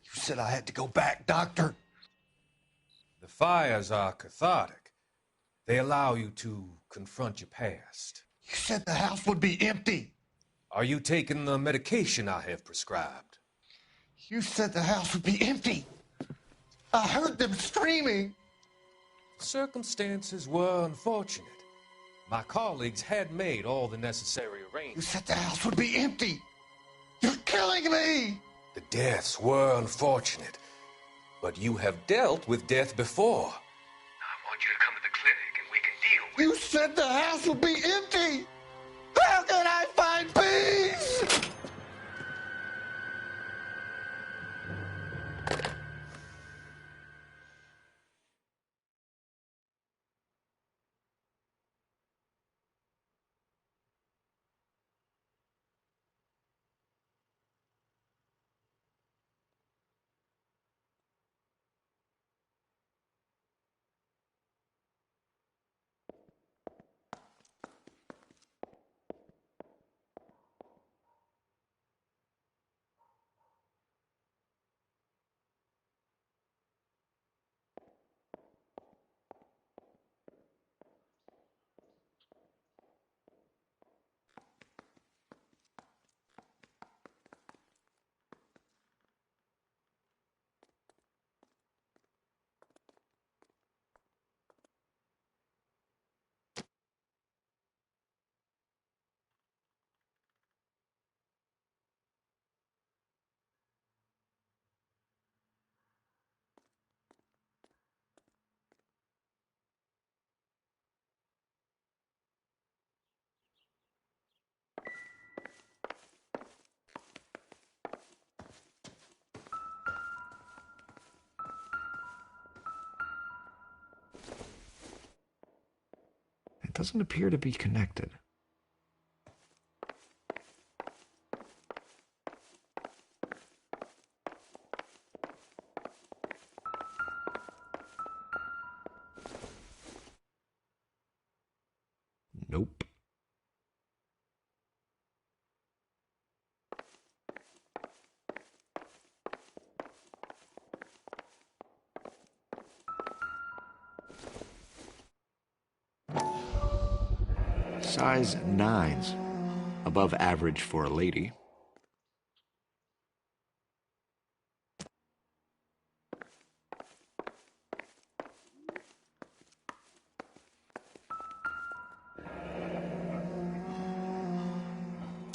You said I had to go back, Doctor. The fires are cathartic. They allow you to confront your past. You said the house would be empty. Are you taking the medication I have prescribed? You said the house would be empty. I heard them screaming. Circumstances were unfortunate. My colleagues had made all the necessary You arrangements. said the house would be empty. You're killing me. The deaths were unfortunate, but you have dealt with death before. I want you to come to the clinic and we can deal with You said the house would be empty. How can I find peace? It doesn't appear to be connected. Nope. Size 9s. Above average for a lady.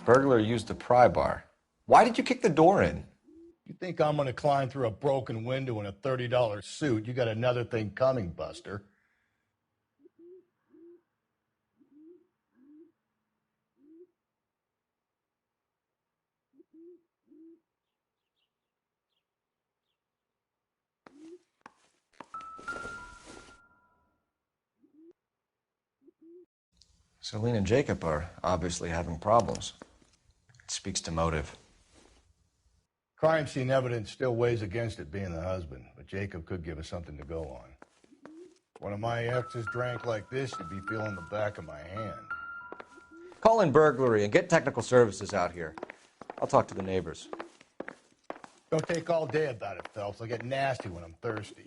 Burglar used a pry bar. Why did you kick the door in? You think I'm gonna climb through a broken window in a $30 suit? You got another thing coming, Buster. Celine and Jacob are obviously having problems. It speaks to motive. Crime scene evidence still weighs against it being the husband, but Jacob could give us something to go on. One of my exes drank like this, you'd be feeling the back of my hand. Call in burglary and get technical services out here. I'll talk to the neighbors. Don't take all day about it, Phelps. I'll get nasty when I'm thirsty.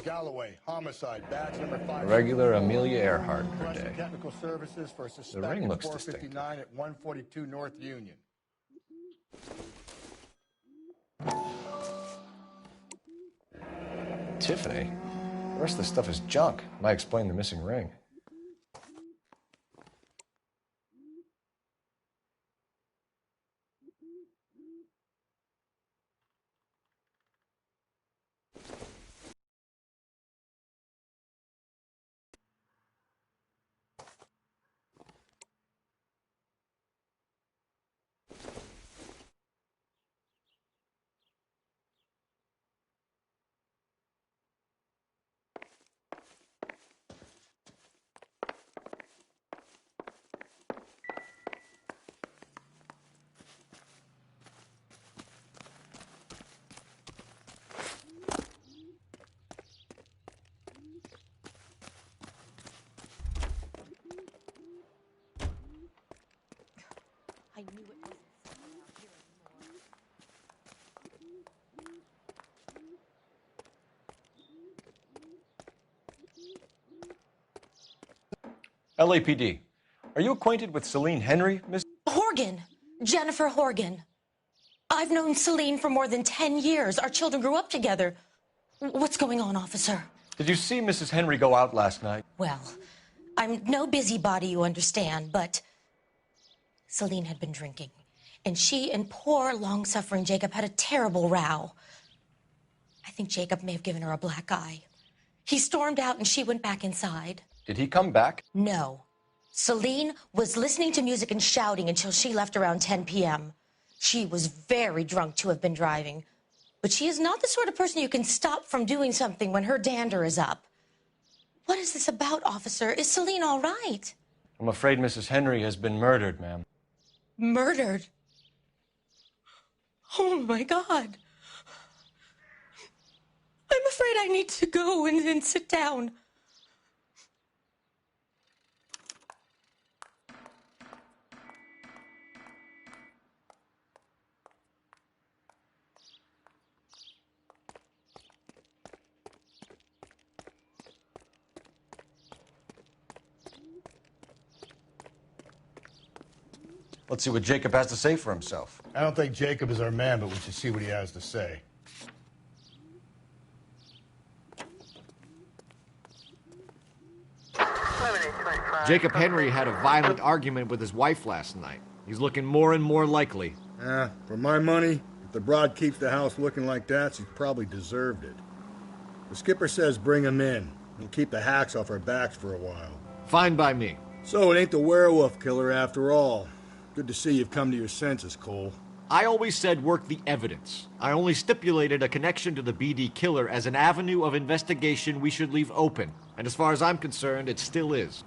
Galloway, homicide, badge number 5. Regular Amelia Earhart per Requesting day. technical services for a The suspect ring at looks 459 at 142 North Union. Tiffany? The rest of the stuff is junk. Might explain the missing ring. I knew it wasn't safe around here anymore. LAPD. Are you acquainted with Celine Henry, Miss? Horgan! Jennifer Horgan. I've known Celine for more than 10 years. Our children grew up together. What's going on, officer? Did you see Mrs. Henry go out last night? Well, I'm no busybody, you understand, but Celine had been drinking, and she and poor, long-suffering Jacob had a terrible row. I think Jacob may have given her a black eye. He stormed out, and she went back inside. Did he come back? No. Celine was listening to music and shouting until she left around 10 p.m. She was very drunk to have been driving, but she is not the sort of person you can stop from doing something when her dander is up. What is this about, officer? Is Celine all right? I'm afraid Mrs. Henry has been murdered, ma'am. Murdered? Oh, my God. I'm afraid I need to go and sit down. Let's see what Jacob has to say for himself. I don't think Jacob is our man, but we should see what he has to say. Jacob Henry had a violent argument with his wife last night. He's looking more and more likely. For my money, if the broad keeps the house looking like that, she's probably deserved it. The skipper says bring him in. We'll keep the hacks off our backs for a while. Fine by me. So it ain't the werewolf killer after all. Good to see you've come to your senses, Cole. I always said work the evidence. I only stipulated a connection to the BD killer as an avenue of investigation we should leave open. And as far as I'm concerned, it still is.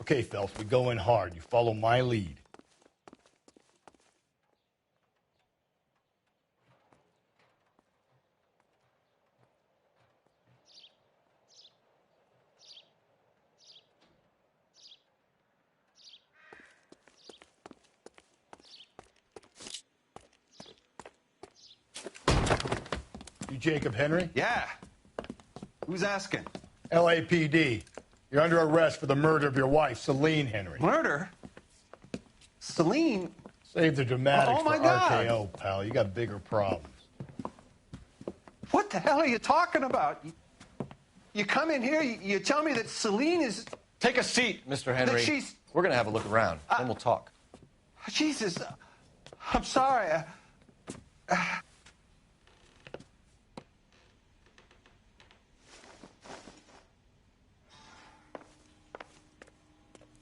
Okay, Phelps, we go in hard. You follow my lead. You Jacob Henry? Yeah. Who's asking? LAPD. You're under arrest for the murder of your wife, Celine Henry. Murder? Celine? Save the dramatics Oh, my for God. RKO, pal. You got bigger problems. What the hell are you talking about? You come in here, you tell me that Celine is... Take a seat, Mr. Henry. That she's... We're gonna have a look around, then we'll talk. Jesus, I'm sorry.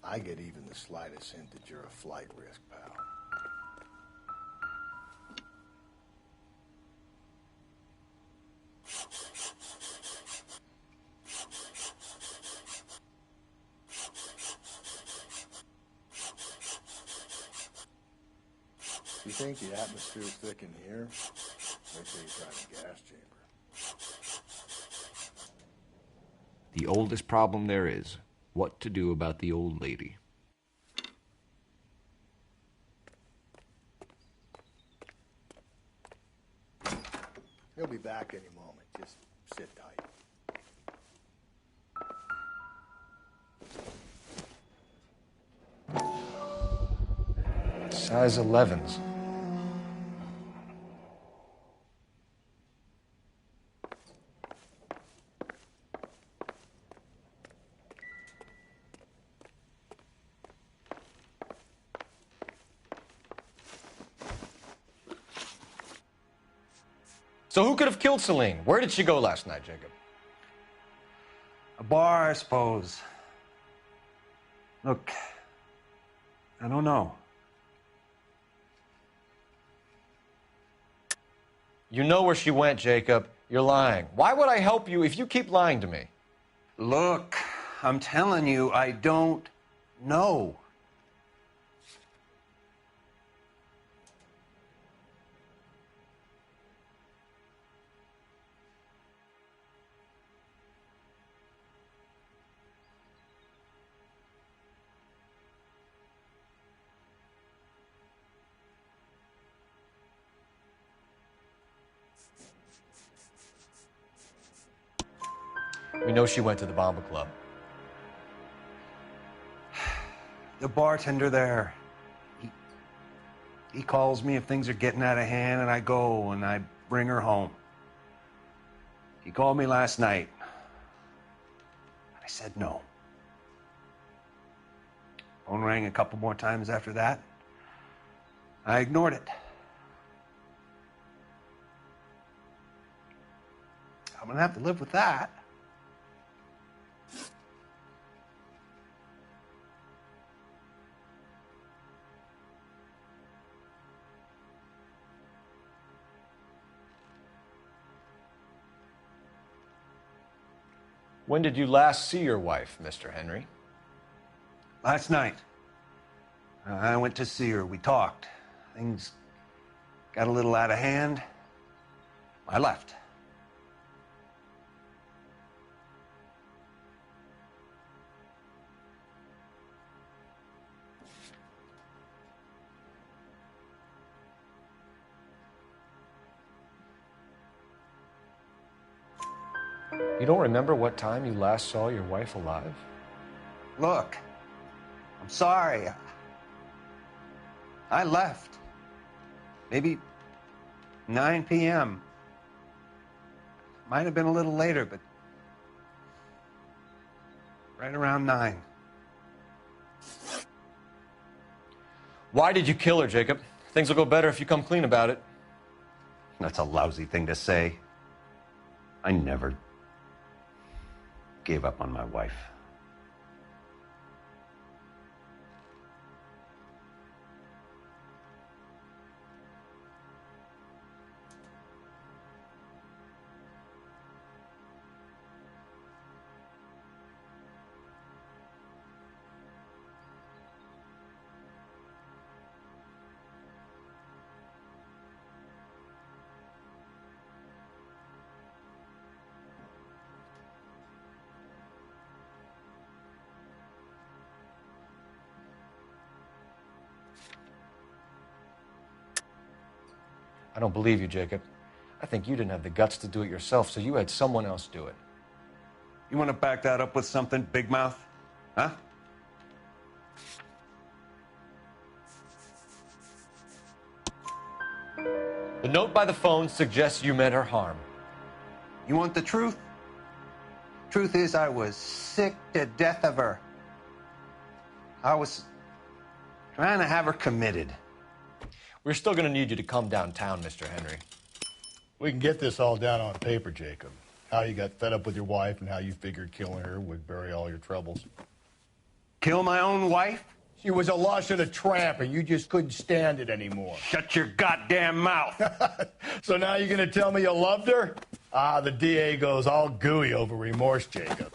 I get even the slightest hint that you're a flight risk, pal. You think the atmosphere's thick in here? Wait till you try the gas chamber. The oldest problem there is, what to do about the old lady. He'll be back any moment. Just sit tight. Size 11s. So who could have killed Celine? Where did she go last night, Jacob? A bar, I suppose. Look, I don't know. You know where she went, Jacob. You're lying. Why would I help you if you keep lying to me? Look, I'm telling you, I don't know. We know she went to the Bomba Club. The bartender there, he calls me if things are getting out of hand, and I go and I bring her home. He called me last night. I said no. Phone rang a couple more times after that. I ignored it. I'm gonna have to live with that. When did you last see your wife, Mr. Henry? Last night. I went to see her. We talked. Things got a little out of hand. I left. You don't remember what time you last saw your wife alive? Look, I'm sorry. I left. Maybe 9 p.m. Might have been a little later, but Right around 9. Why did you kill her, Jacob? Things will go better if you come clean about it. That's a lousy thing to say. I never gave up on my wife. I don't believe you, Jacob. I think you didn't have the guts to do it yourself, so you had someone else do it. You want to back that up with something, Big Mouth? Huh? The note by the phone suggests you meant her harm. You want the truth? Truth is, I was sick to death of her. I was trying to have her committed. We're still going to need you to come downtown, Mr. Henry. We can get this all down on paper, Jacob. How you got fed up with your wife and how you figured killing her would bury all your troubles. Kill my own wife? She was a lush and a tramp, and you just couldn't stand it anymore. Shut your goddamn mouth. So now you're going to tell me you loved her? Ah, the DA goes all gooey over remorse, Jacob.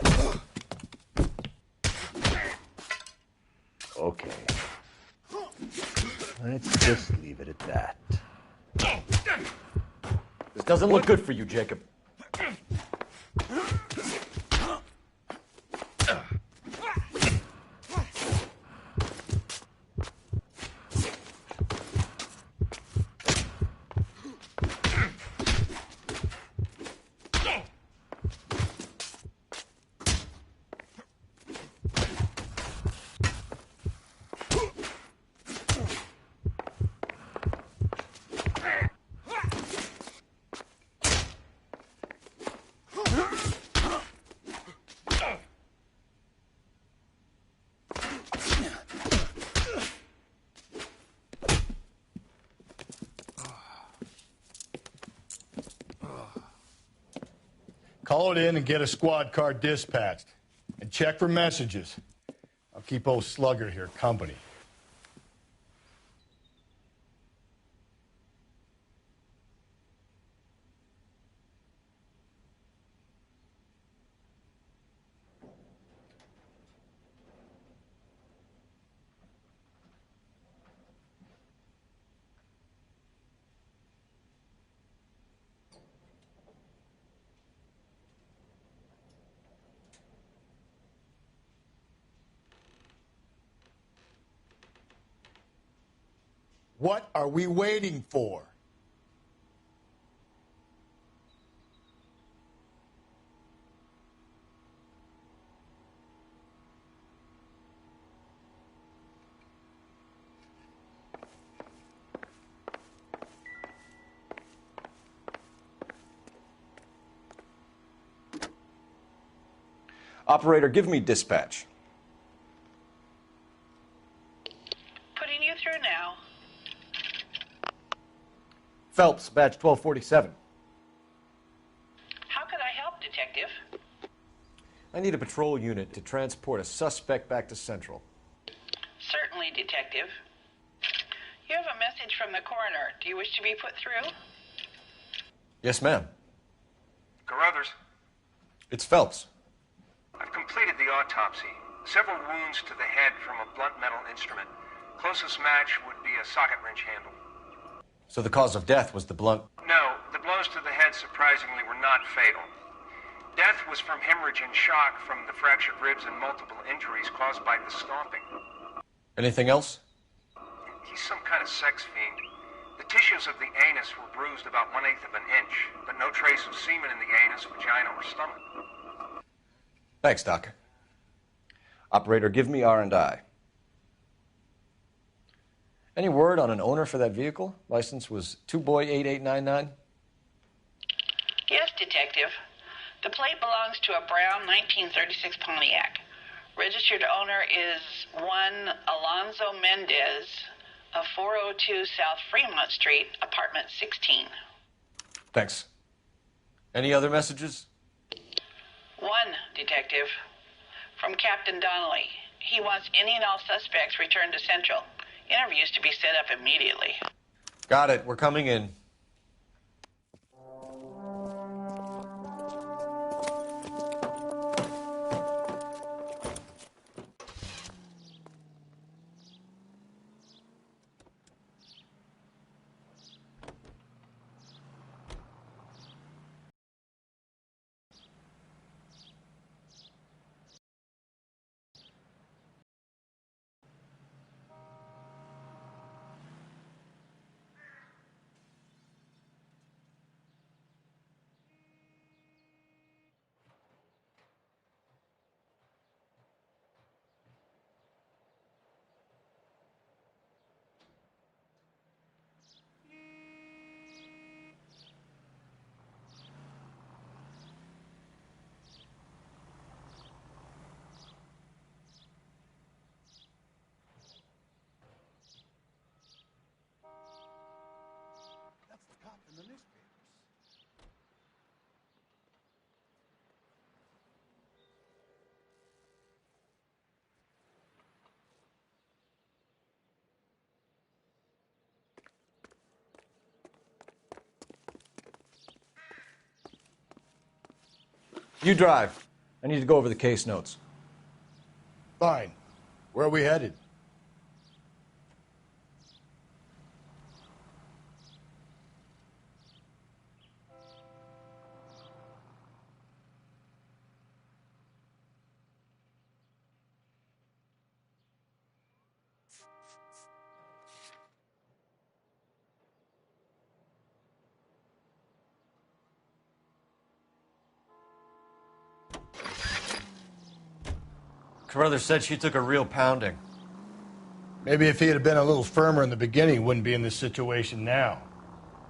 Okay. Let's just leave it at that. This doesn't look good for you, Jacob. Call it in and get a squad car dispatched. And check for messages. I'll keep old Slugger here company. What are we waiting for? Operator, give me dispatch. Putting you through now. Phelps, badge 1247. How could I help, Detective? I need a patrol unit to transport a suspect back to Central. Certainly, Detective. You have a message from the coroner. Do you wish to be put through? Yes, ma'am. Carruthers, It's Phelps. I've completed the autopsy. Several wounds to the head from a blunt metal instrument. Closest match would be a socket wrench handle. So the cause of death was the blunt. No, the blows to the head surprisingly were not fatal. Death was from hemorrhage and shock from the fractured ribs and multiple injuries caused by the stomping. Anything else? He's some kind of sex fiend. The tissues of the anus were bruised about 1/8 of an inch, but no trace of semen in the anus, vagina, or stomach. Thanks, Doc. Operator, give me R&I. Any word on an owner for that vehicle? License was 2boy8899. Yes, Detective. The plate belongs to a brown 1936 Pontiac. Registered owner is one Alonzo Mendez of 402 South Fremont Street, apartment 16. Thanks. Any other messages? One, Detective. From Captain Donnelly. He wants any and all suspects returned to Central. Interviews to be set up immediately. Got it. We're coming in. That's the cop in the newspapers. You drive. I need to go over the case notes. Fine. Where are we headed? Carruthers said she took a real pounding. Maybe if he had been a little firmer in the beginning, he wouldn't be in this situation now.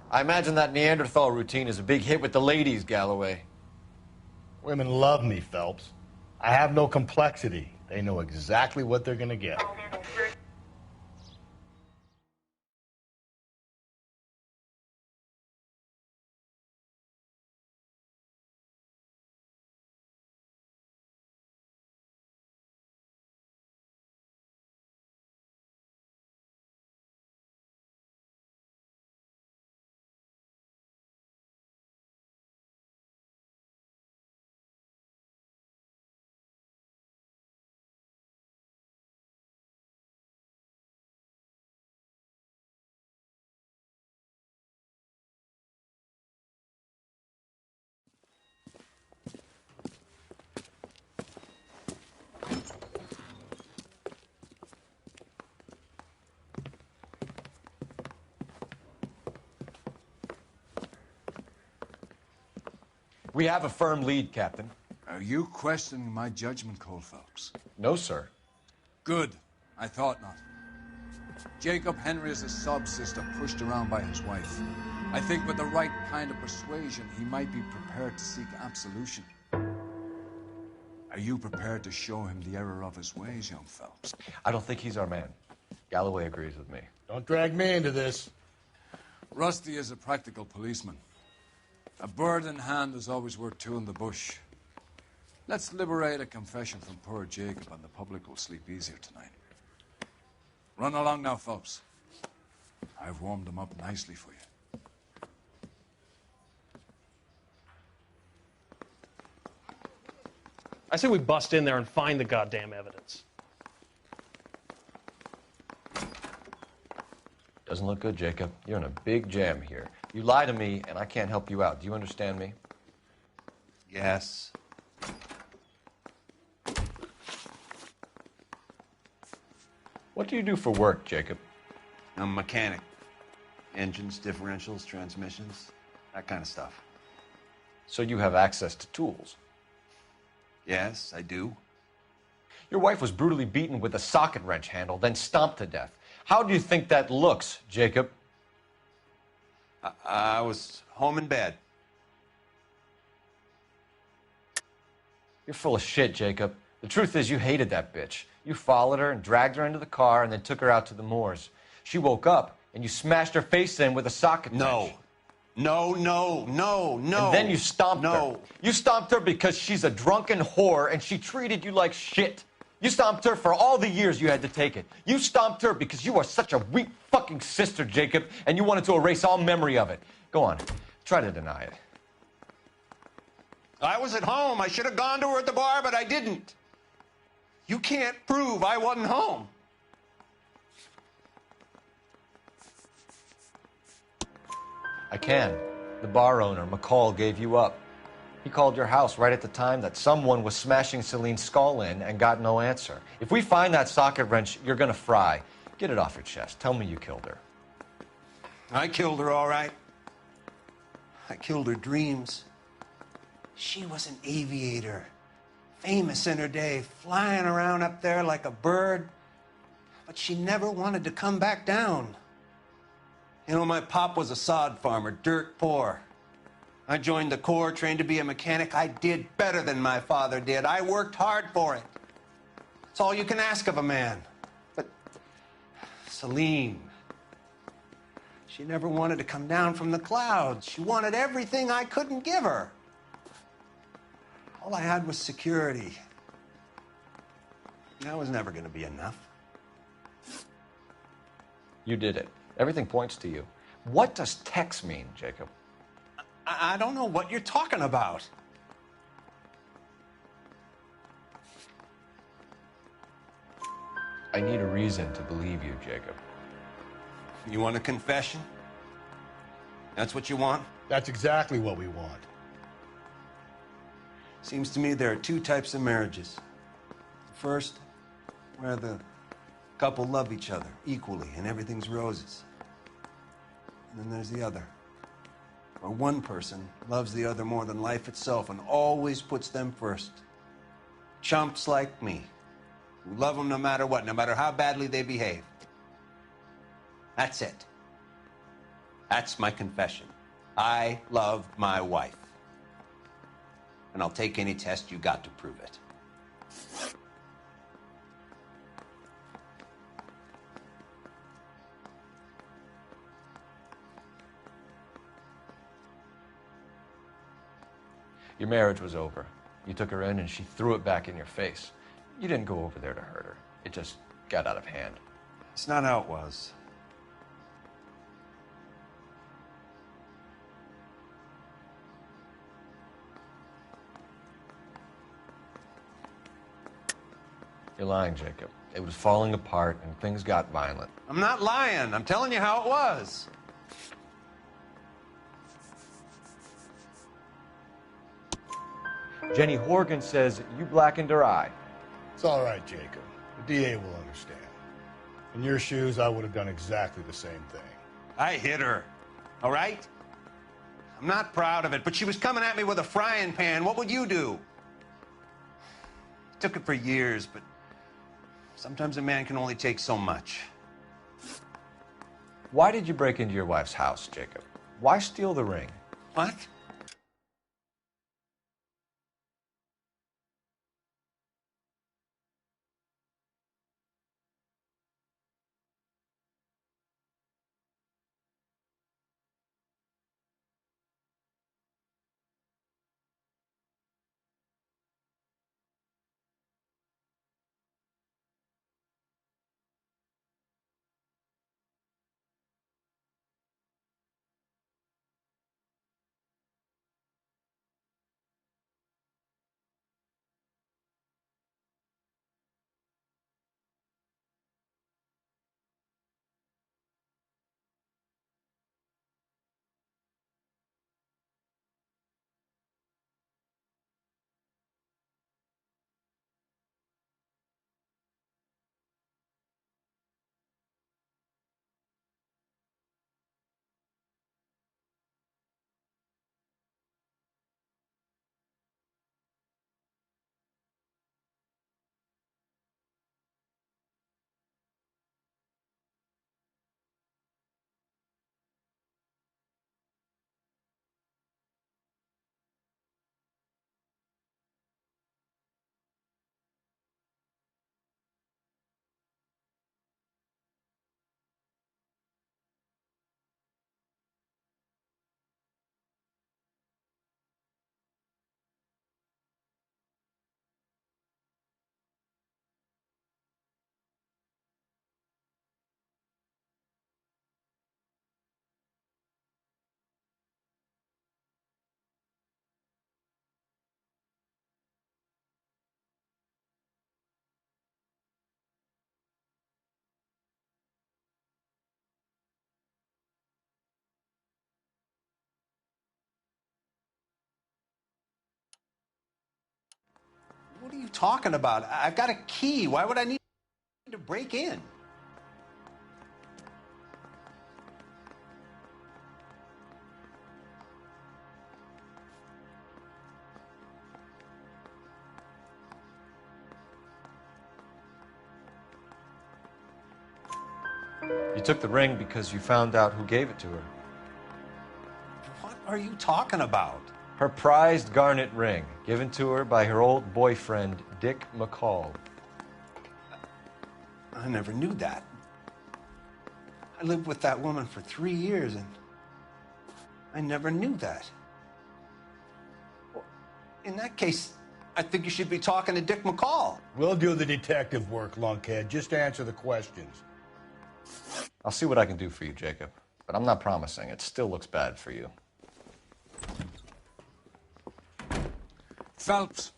I imagine that Neanderthal routine is a big hit with the ladies, Galloway. Women love me, Phelps. I have no complexity. They know exactly what they're going to get. We have a firm lead, Captain. Are you questioning my judgment call, Phelps? No, sir. Good. I thought not. Jacob Henry is a sob-sister pushed around by his wife. I think with the right kind of persuasion, he might be prepared to seek absolution. Are you prepared to show him the error of his ways, young Phelps? I don't think he's our man. Galloway agrees with me. Don't drag me into this. Rusty is a practical policeman. A bird in hand is always worth two in the bush. Let's liberate a confession from poor Jacob, and the public will sleep easier tonight. Run along now, Phelps. I've warmed them up nicely for you. I say we bust in there and find the goddamn evidence. Doesn't look good, Jacob. You're in a big jam here. You lie to me, and I can't help you out. Do you understand me? Yes. What do you do for work, Jacob? I'm a mechanic. Engines, differentials, transmissions, that kind of stuff. So you have access to tools? Yes, I do. Your wife was brutally beaten with a socket wrench handle, then stomped to death. How do you think that looks, Jacob? I was home in bed. You're full of shit, Jacob. The truth is, you hated that bitch. You followed her and dragged her into the car and then took her out to the moors. She woke up and you smashed her face in with a socket wrench. No. No. And then you stomped her. You stomped her because she's a drunken whore and she treated you like shit. You stomped her for all the years you had to take it. You stomped her because you are such a weak fucking sister, Jacob, and you wanted to erase all memory of it. Go on. Try to deny it. I was at home. I should have gone to her at the bar, but I didn't. You can't prove I wasn't home. I can. The bar owner, McCall, gave you up. He called your house right at the time that someone was smashing Celine's skull in and got no answer. If we find that socket wrench, you're gonna fry. Get it off your chest. Tell me you killed her. I killed her, all right. I killed her dreams. She was an aviator, famous in her day, flying around up there like a bird. But she never wanted to come back down. You know, my pop was a sod farmer, dirt poor. I joined the Corps, trained to be a mechanic. I did better than my father did. I worked hard for it. It's all you can ask of a man. But Celine, she never wanted to come down from the clouds. She wanted everything I couldn't give her. All I had was security. That was never going to be enough. You did it. Everything points to you. What does Tex mean, Jacob? I don't know what you're talking about. I need a reason to believe you, Jacob. You want a confession? That's what you want? That's exactly what we want. Seems to me there are two types of marriages. The first, where the couple love each other equally and everything's roses. And then there's the other, where one person loves the other more than life itself and always puts them first. Chumps like me, who love them no matter what, no matter how badly they behave. That's it. That's my confession. I love my wife. And I'll take any test you got to prove it. Your marriage was over. You took her in and she threw it back in your face. You didn't go over there to hurt her. It just got out of hand. It's not how it was. You're lying, Jacob. It was falling apart and things got violent. I'm not lying. I'm telling you how it was. Jenny Horgan says you blackened her eye. It's all right, Jacob. The DA will understand. In your shoes, I would have done exactly the same thing. I hit her, all right? I'm not proud of it, but she was coming at me with a frying pan. What would you do? Took it for years, but sometimes a man can only take so much. Why did you break into your wife's house, Jacob? Why steal the ring? What? talking about? I've got a key. Why would I need to break in? You took the ring because you found out who gave it to her. What are you talking about? Her prized garnet ring, given to her by her old boyfriend, Dick McCall. I never knew that. I lived with that woman for 3 years, and I never knew that. Well, in that case, I think you should be talking to Dick McCall. We'll do the detective work, lunkhead. Just answer the questions. I'll see what I can do for you, Jacob. But I'm not promising. It still looks bad for you. Phelps,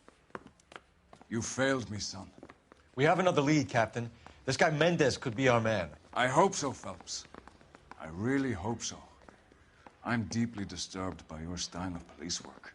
you failed me, son. We have another lead, Captain. This guy Mendez could be our man. I hope so, Phelps. I really hope so. I'm deeply disturbed by your style of police work.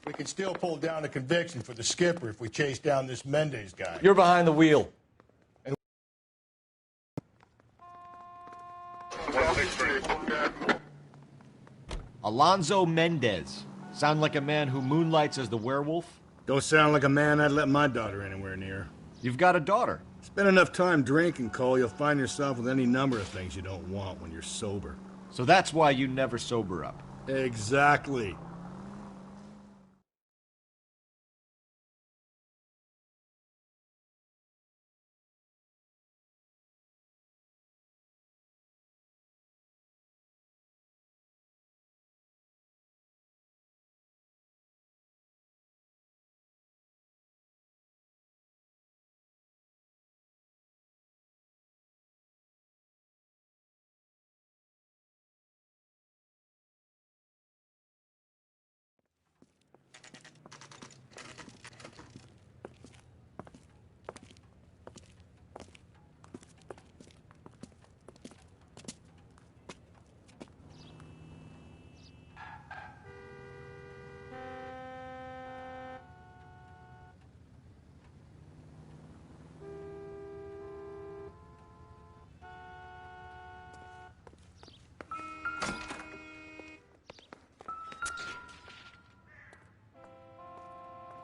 We can still pull down a conviction for the skipper if we chase down this Mendez guy. You're behind the wheel. Alonzo Mendez. Sound like a man who moonlights as the werewolf? Don't sound like a man I'd let my daughter anywhere near. You've got a daughter. Spend enough time drinking, Cole, you'll find yourself with any number of things you don't want when you're sober. So that's why you never sober up. Exactly.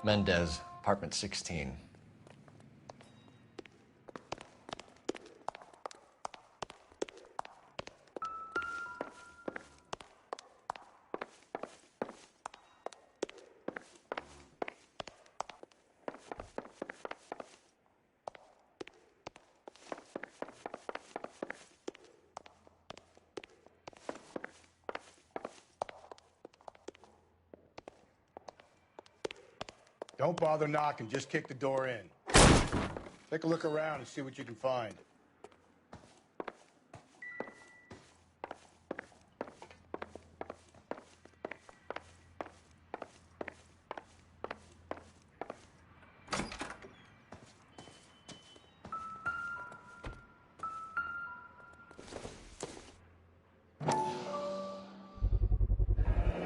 Mendez, apartment 16. Don't bother knocking, just kick the door in. Take a look around and see what you can find.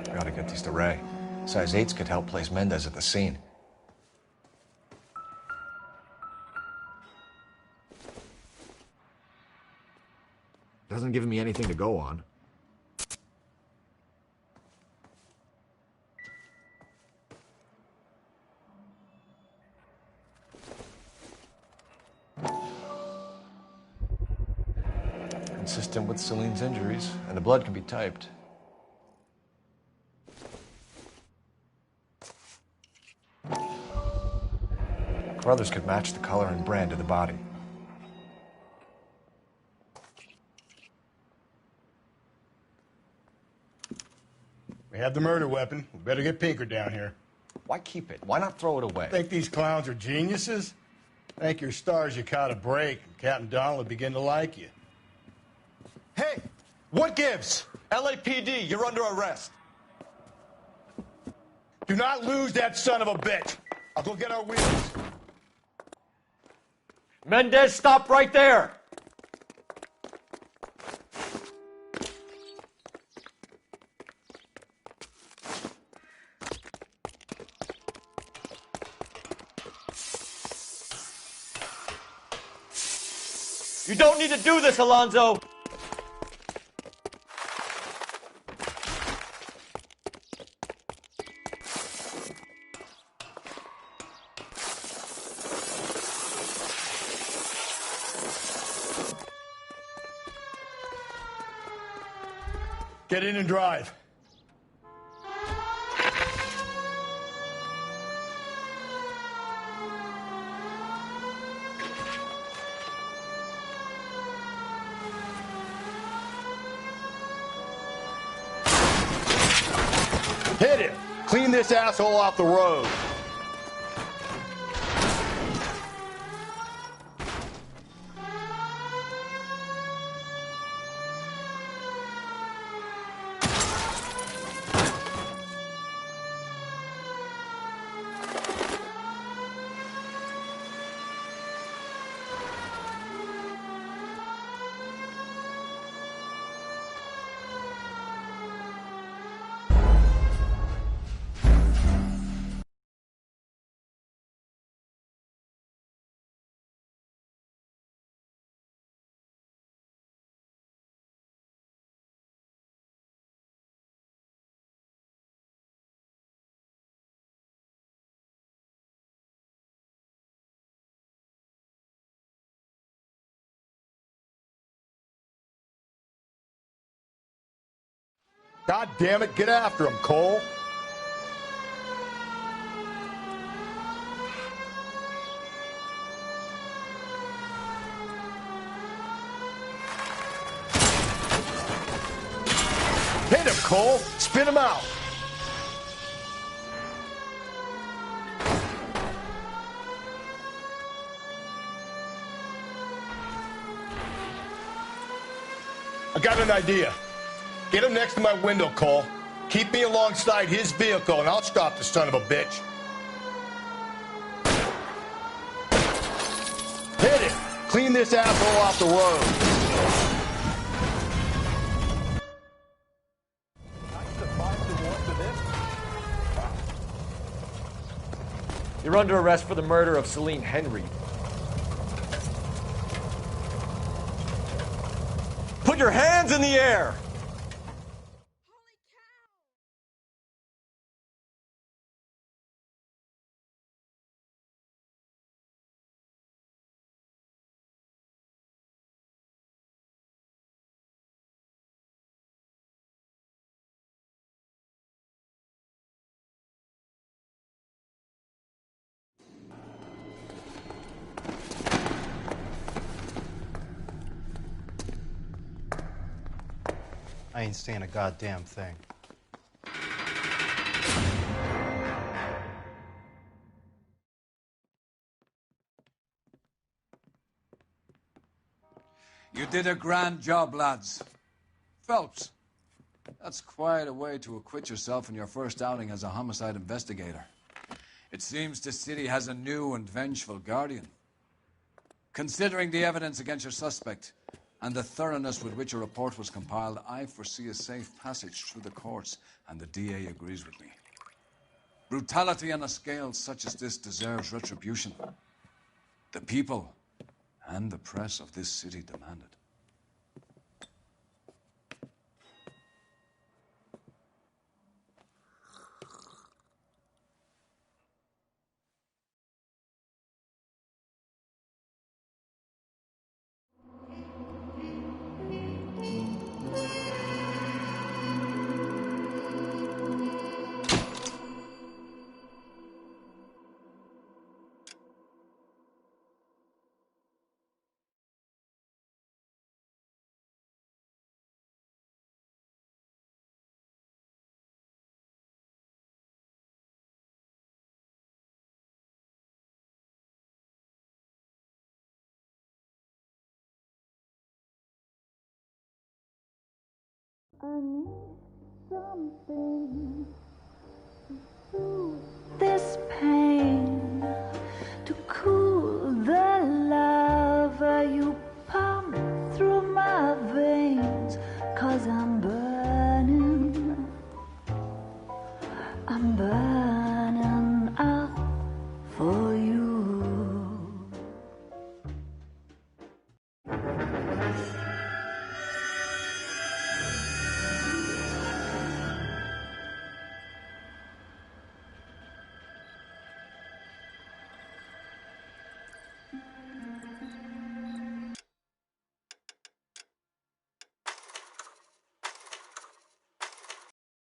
Gotta get these to Ray. Size 8s could help place Mendez at the scene. Doesn't give me anything to go on. Consistent with Celine's injuries, and the blood can be typed. Carruthers could match the color and brand of the body. We have the murder weapon. We better get Pinker down here. Why keep it? Why not throw it away? Think these clowns are geniuses? Thank your stars you caught a break, and Captain Donald will begin to like you. Hey, what gives? LAPD, you're under arrest. Do not lose that son of a bitch. I'll go get our wheels. Mendez, stop right there. You don't need to do this, Alonzo. Get in and drive. Hit it! Clean this asshole off the road. God damn it, get after him, Cole. Hit him, Cole. Spin him out. I got an idea. Get him next to my window, Cole. Keep me alongside his vehicle, and I'll stop the son of a bitch. Hit it! Clean this asshole off the road. You're under arrest for the murder of Celine Henry. Put your hands in the air! I ain't saying a goddamn thing. You did a grand job, lads. Phelps, that's quite a way to acquit yourself in your first outing as a homicide investigator. It seems the city has a new and vengeful guardian. Considering the evidence against your suspect and the thoroughness with which a report was compiled, I foresee a safe passage through the courts, and the DA agrees with me. Brutality on a scale such as this deserves retribution. The people and the press of this city demand it. I need something to soothe this pain.